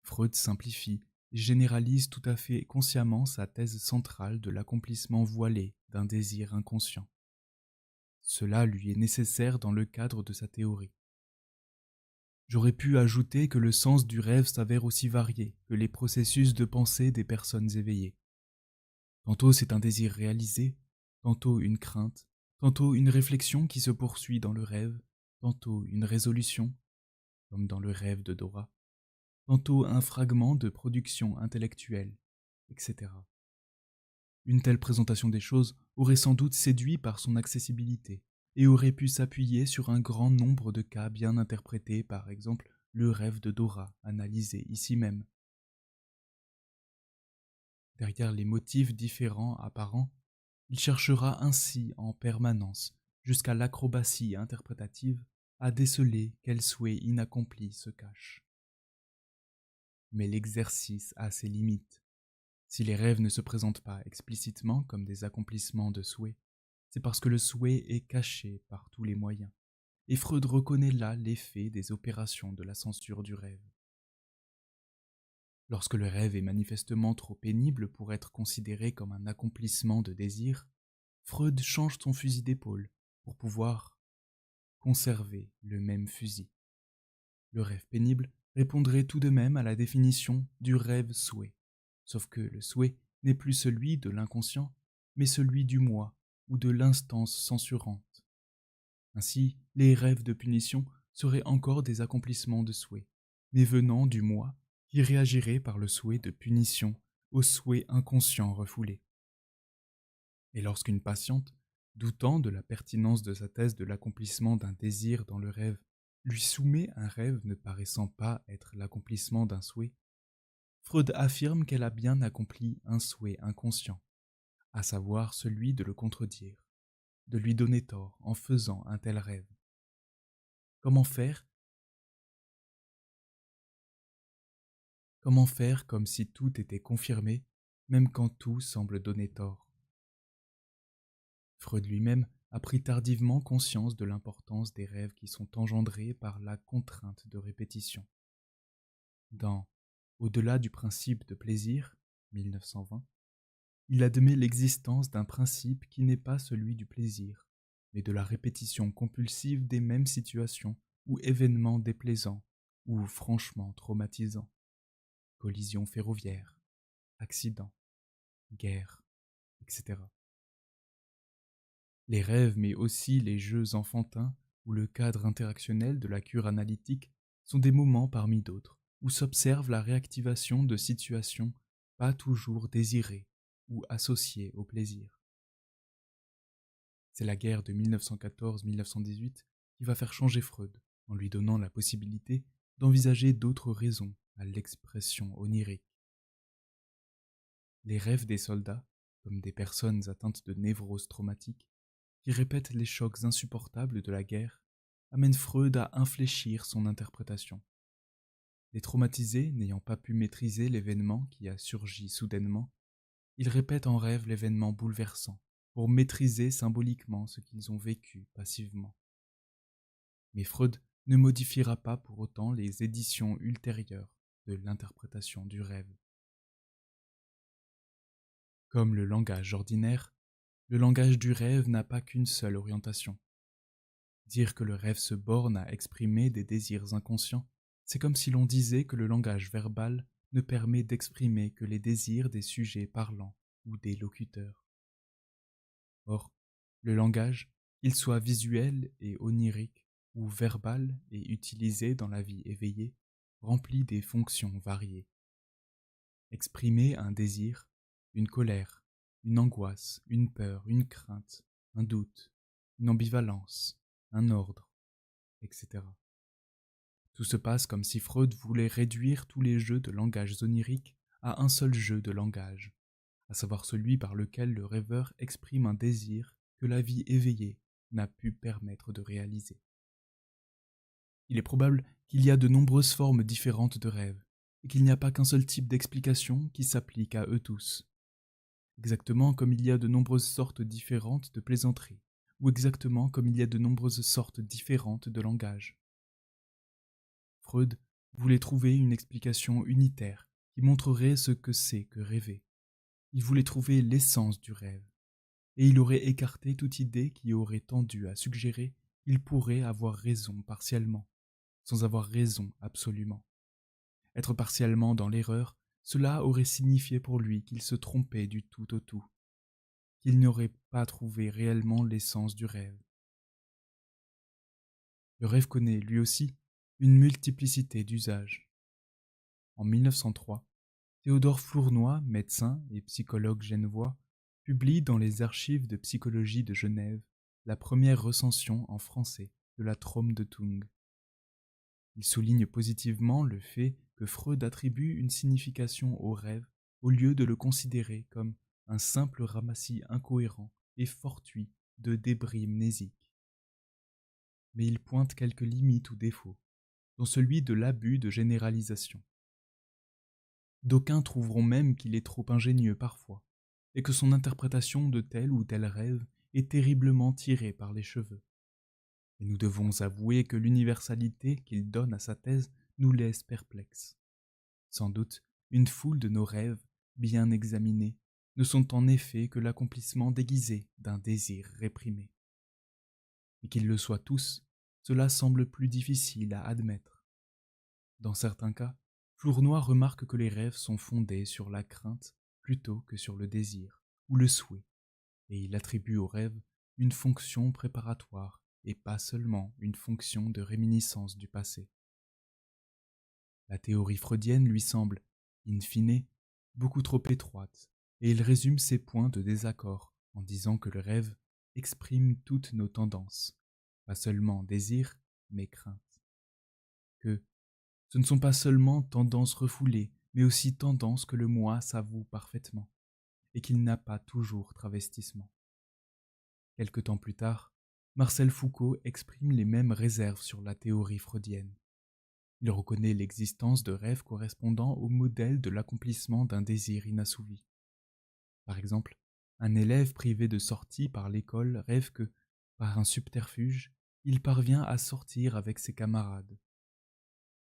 Freud simplifie et généralise tout à fait consciemment sa thèse centrale de l'accomplissement voilé d'un désir inconscient. Cela lui est nécessaire dans le cadre de sa théorie. J'aurais pu ajouter que le sens du rêve s'avère aussi varié que les processus de pensée des personnes éveillées. Tantôt c'est un désir réalisé, tantôt une crainte, tantôt une réflexion qui se poursuit dans le rêve, tantôt une résolution, comme dans le rêve de Dora, tantôt un fragment de production intellectuelle, etc. Une telle présentation des choses aurait sans doute séduit par son accessibilité et aurait pu s'appuyer sur un grand nombre de cas bien interprétés, par exemple le rêve de Dora, analysé ici même. Derrière les motifs différents apparents, il cherchera ainsi en permanence, jusqu'à l'acrobatie interprétative, à déceler quel souhait inaccompli se cache. Mais l'exercice a ses limites. Si les rêves ne se présentent pas explicitement comme des accomplissements de souhaits, c'est parce que le souhait est caché par tous les moyens. Et Freud reconnaît là l'effet des opérations de la censure du rêve. Lorsque le rêve est manifestement trop pénible pour être considéré comme un accomplissement de désir, Freud change son fusil d'épaule pour pouvoir conserver le même fusil. Le rêve pénible répondrait tout de même à la définition du rêve-souhait, sauf que le souhait n'est plus celui de l'inconscient, mais celui du moi ou de l'instance censurante. Ainsi, les rêves de punition seraient encore des accomplissements de souhait, mais venant du moi qui réagirait par le souhait de punition au souhait inconscient refoulé. Et lorsqu'une patiente, doutant de la pertinence de sa thèse de l'accomplissement d'un désir dans le rêve, lui soumet un rêve ne paraissant pas être l'accomplissement d'un souhait, Freud affirme qu'elle a bien accompli un souhait inconscient, à savoir celui de le contredire, de lui donner tort en faisant un tel rêve. Comment faire Comment faire comme si tout était confirmé, même quand tout semble donner tort? Freud lui-même a pris tardivement conscience de l'importance des rêves qui sont engendrés par la contrainte de répétition. Dans Au-delà du principe de plaisir, 1920, il admet l'existence d'un principe qui n'est pas celui du plaisir, mais de la répétition compulsive des mêmes situations ou événements déplaisants ou franchement traumatisants. Collision ferroviaire, accident, guerre, etc. Les rêves, mais aussi les jeux enfantins ou le cadre interactionnel de la cure analytique sont des moments parmi d'autres où s'observe la réactivation de situations pas toujours désirées ou associées au plaisir. C'est la guerre de 1914-1918 qui va faire changer Freud en lui donnant la possibilité d'envisager d'autres raisons à l'expression onirique. Les rêves des soldats, comme des personnes atteintes de névrose traumatique, qui répètent les chocs insupportables de la guerre, amènent Freud à infléchir son interprétation. Les traumatisés n'ayant pas pu maîtriser l'événement qui a surgi soudainement, ils répètent en rêve l'événement bouleversant pour maîtriser symboliquement ce qu'ils ont vécu passivement. Mais Freud ne modifiera pas pour autant les éditions ultérieures de l'interprétation du rêve. Comme le langage ordinaire, le langage du rêve n'a pas qu'une seule orientation. Dire que le rêve se borne à exprimer des désirs inconscients, c'est comme si l'on disait que le langage verbal ne permet d'exprimer que les désirs des sujets parlants ou des locuteurs. Or, le langage, qu'il soit visuel et onirique, ou verbal et utilisé dans la vie éveillée, remplit des fonctions variées. Exprimer un désir, une colère, une angoisse, une peur, une crainte, un doute, une ambivalence, un ordre, etc. Tout se passe comme si Freud voulait réduire tous les jeux de langage onirique à un seul jeu de langage, à savoir celui par lequel le rêveur exprime un désir que la vie éveillée n'a pu permettre de réaliser. Il est probable qu'il y a de nombreuses formes différentes de rêves, et qu'il n'y a pas qu'un seul type d'explication qui s'applique à eux tous. Exactement comme il y a de nombreuses sortes différentes de plaisanteries, ou exactement comme il y a de nombreuses sortes différentes de langage. Freud voulait trouver une explication unitaire qui montrerait ce que c'est que rêver. Il voulait trouver l'essence du rêve, et il aurait écarté toute idée qui aurait tendu à suggérer qu'il pourrait avoir raison partiellement, sans avoir raison absolument. Être partiellement dans l'erreur, cela aurait signifié pour lui qu'il se trompait du tout au tout, qu'il n'aurait pas trouvé réellement l'essence du rêve. Le rêve connaît, lui aussi, une multiplicité d'usages. En 1903, Théodore Flournoy, médecin et psychologue genevois, publie dans les archives de psychologie de Genève la première recension en français de la Traum-Deutung. Il souligne positivement le fait que Freud attribue une signification au rêve au lieu de le considérer comme un simple ramassis incohérent et fortuit de débris mnésiques. Mais il pointe quelques limites ou défauts, dont celui de l'abus de généralisation. D'aucuns trouveront même qu'il est trop ingénieux parfois, et que son interprétation de tel ou tel rêve est terriblement tirée par les cheveux. Et nous devons avouer que l'universalité qu'il donne à sa thèse nous laisse perplexes. Sans doute, une foule de nos rêves, bien examinés, ne sont en effet que l'accomplissement déguisé d'un désir réprimé. Et qu'ils le soient tous, cela semble plus difficile à admettre. Dans certains cas, Flournoy remarque que les rêves sont fondés sur la crainte plutôt que sur le désir ou le souhait, et il attribue aux rêves une fonction préparatoire et pas seulement une fonction de réminiscence du passé. La théorie freudienne lui semble, in fine, beaucoup trop étroite, et il résume ses points de désaccord en disant que le rêve exprime toutes nos tendances, pas seulement désir, mais crainte. Que ce ne sont pas seulement tendances refoulées, mais aussi tendances que le moi s'avoue parfaitement, et qu'il n'a pas toujours travestissement. Quelque temps plus tard, Marcel Foucault exprime les mêmes réserves sur la théorie freudienne. Il reconnaît l'existence de rêves correspondant au modèle de l'accomplissement d'un désir inassouvi. Par exemple, un élève privé de sortie par l'école rêve que, par un subterfuge, il parvient à sortir avec ses camarades.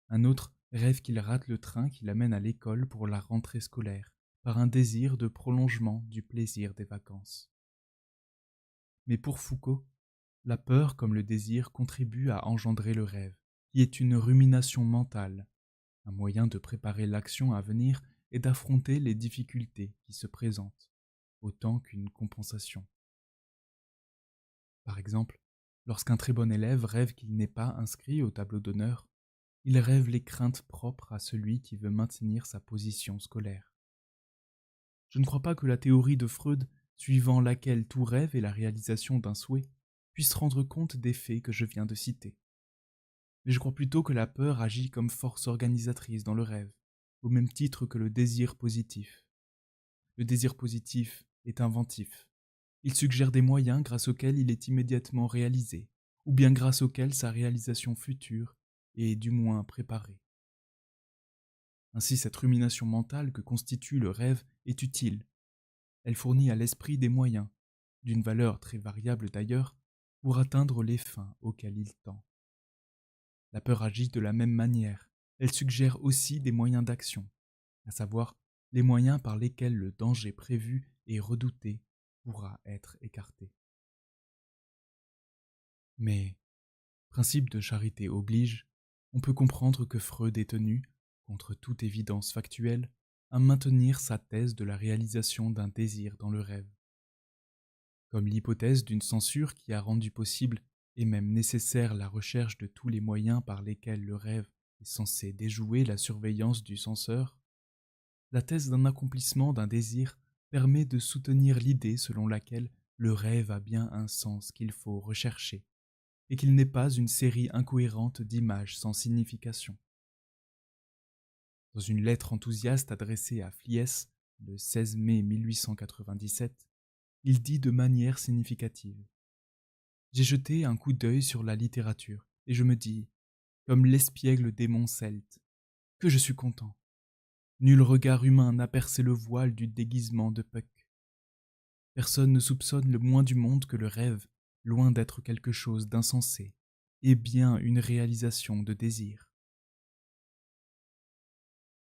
Un autre rêve qu'il rate le train qui l'amène à l'école pour la rentrée scolaire, par un désir de prolongement du plaisir des vacances. Mais pour Foucault, la peur comme le désir contribuent à engendrer le rêve, qui est une rumination mentale, un moyen de préparer l'action à venir et d'affronter les difficultés qui se présentent, autant qu'une compensation. Par exemple, lorsqu'un très bon élève rêve qu'il n'est pas inscrit au tableau d'honneur, il rêve les craintes propres à celui qui veut maintenir sa position scolaire. Je ne crois pas que la théorie de Freud, suivant laquelle tout rêve est la réalisation d'un souhait, puisse rendre compte des faits que je viens de citer. Mais je crois plutôt que la peur agit comme force organisatrice dans le rêve, au même titre que le désir positif. Le désir positif est inventif. Il suggère des moyens grâce auxquels il est immédiatement réalisé, ou bien grâce auxquels sa réalisation future est du moins préparée. Ainsi, cette rumination mentale que constitue le rêve est utile. Elle fournit à l'esprit des moyens, d'une valeur très variable d'ailleurs, pour atteindre les fins auxquelles il tend. La peur agit de la même manière. Elle suggère aussi des moyens d'action, à savoir les moyens par lesquels le danger prévu et redouté pourra être écarté. Mais, principe de charité oblige, on peut comprendre que Freud est tenu, contre toute évidence factuelle, à maintenir sa thèse de la réalisation d'un désir dans le rêve. Comme l'hypothèse d'une censure qui a rendu possible et même nécessaire la recherche de tous les moyens par lesquels le rêve est censé déjouer la surveillance du censeur, la thèse d'un accomplissement d'un désir permet de soutenir l'idée selon laquelle le rêve a bien un sens qu'il faut rechercher, et qu'il n'est pas une série incohérente d'images sans signification. Dans une lettre enthousiaste adressée à Fliess le 16 mai 1897, il dit de manière significative : « J'ai jeté un coup d'œil sur la littérature, et je me dis, comme l'espiègle démon celte, que je suis content. Nul regard humain n'a percé le voile du déguisement de Puck. Personne ne soupçonne le moins du monde que le rêve, loin d'être quelque chose d'insensé, est bien une réalisation de désir.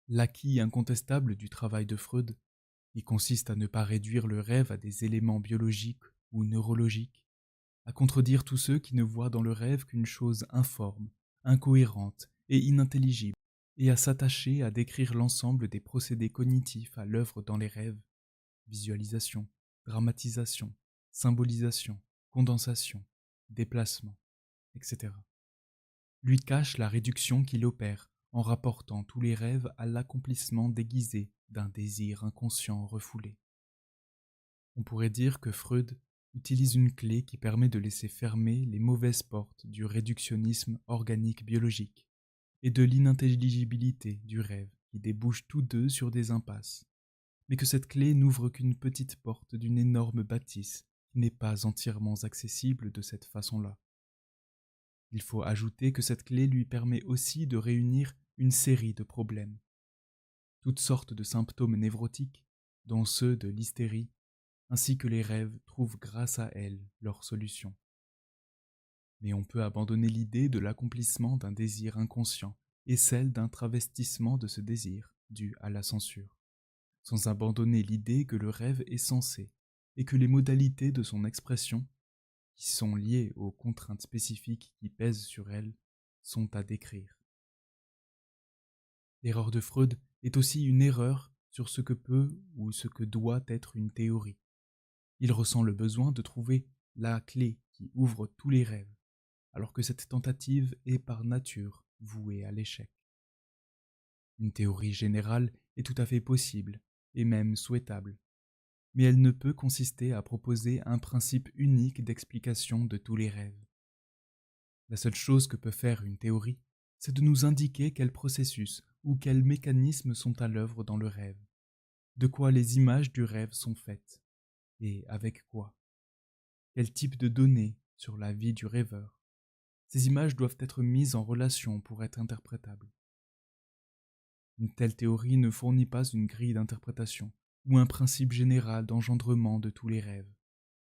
L'acquis incontestable du travail de Freud, qui consiste à ne pas réduire le rêve à des éléments biologiques ou neurologiques, à contredire tous ceux qui ne voient dans le rêve qu'une chose informe, incohérente et inintelligible, et à s'attacher à décrire l'ensemble des procédés cognitifs à l'œuvre dans les rêves, visualisation, dramatisation, symbolisation, condensation, déplacement, etc. Lui cache la réduction qu'il opère en rapportant tous les rêves à l'accomplissement déguisé d'un désir inconscient refoulé. On pourrait dire que Freud utilise une clé qui permet de laisser fermer les mauvaises portes du réductionnisme organique biologique et de l'inintelligibilité du rêve qui débouchent tous deux sur des impasses, mais que cette clé n'ouvre qu'une petite porte d'une énorme bâtisse qui n'est pas entièrement accessible de cette façon-là. Il faut ajouter que cette clé lui permet aussi de réunir une série de problèmes, toutes sortes de symptômes névrotiques, dont ceux de l'hystérie, ainsi que les rêves trouvent grâce à elle leur solution. Mais on peut abandonner l'idée de l'accomplissement d'un désir inconscient et celle d'un travestissement de ce désir dû à la censure, sans abandonner l'idée que le rêve est sensé et que les modalités de son expression, qui sont liées aux contraintes spécifiques qui pèsent sur elle, sont à décrire. L'erreur de Freud est aussi une erreur sur ce que peut ou ce que doit être une théorie. Il ressent le besoin de trouver la clé qui ouvre tous les rêves, alors que cette tentative est par nature vouée à l'échec. Une théorie générale est tout à fait possible, et même souhaitable, mais elle ne peut consister à proposer un principe unique d'explication de tous les rêves. La seule chose que peut faire une théorie, c'est de nous indiquer quels processus ou quels mécanismes sont à l'œuvre dans le rêve, de quoi les images du rêve sont faites, et avec quoi. Quel type de données sur la vie du rêveur. Ces images doivent être mises en relation pour être interprétables. Une telle théorie ne fournit pas une grille d'interprétation ou un principe général d'engendrement de tous les rêves,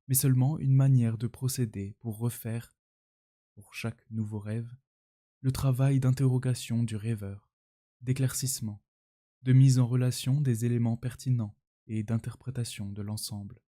mais seulement une manière de procéder pour refaire, pour chaque nouveau rêve, le travail d'interrogation du rêveur, d'éclaircissement, de mise en relation des éléments pertinents et d'interprétation de l'ensemble.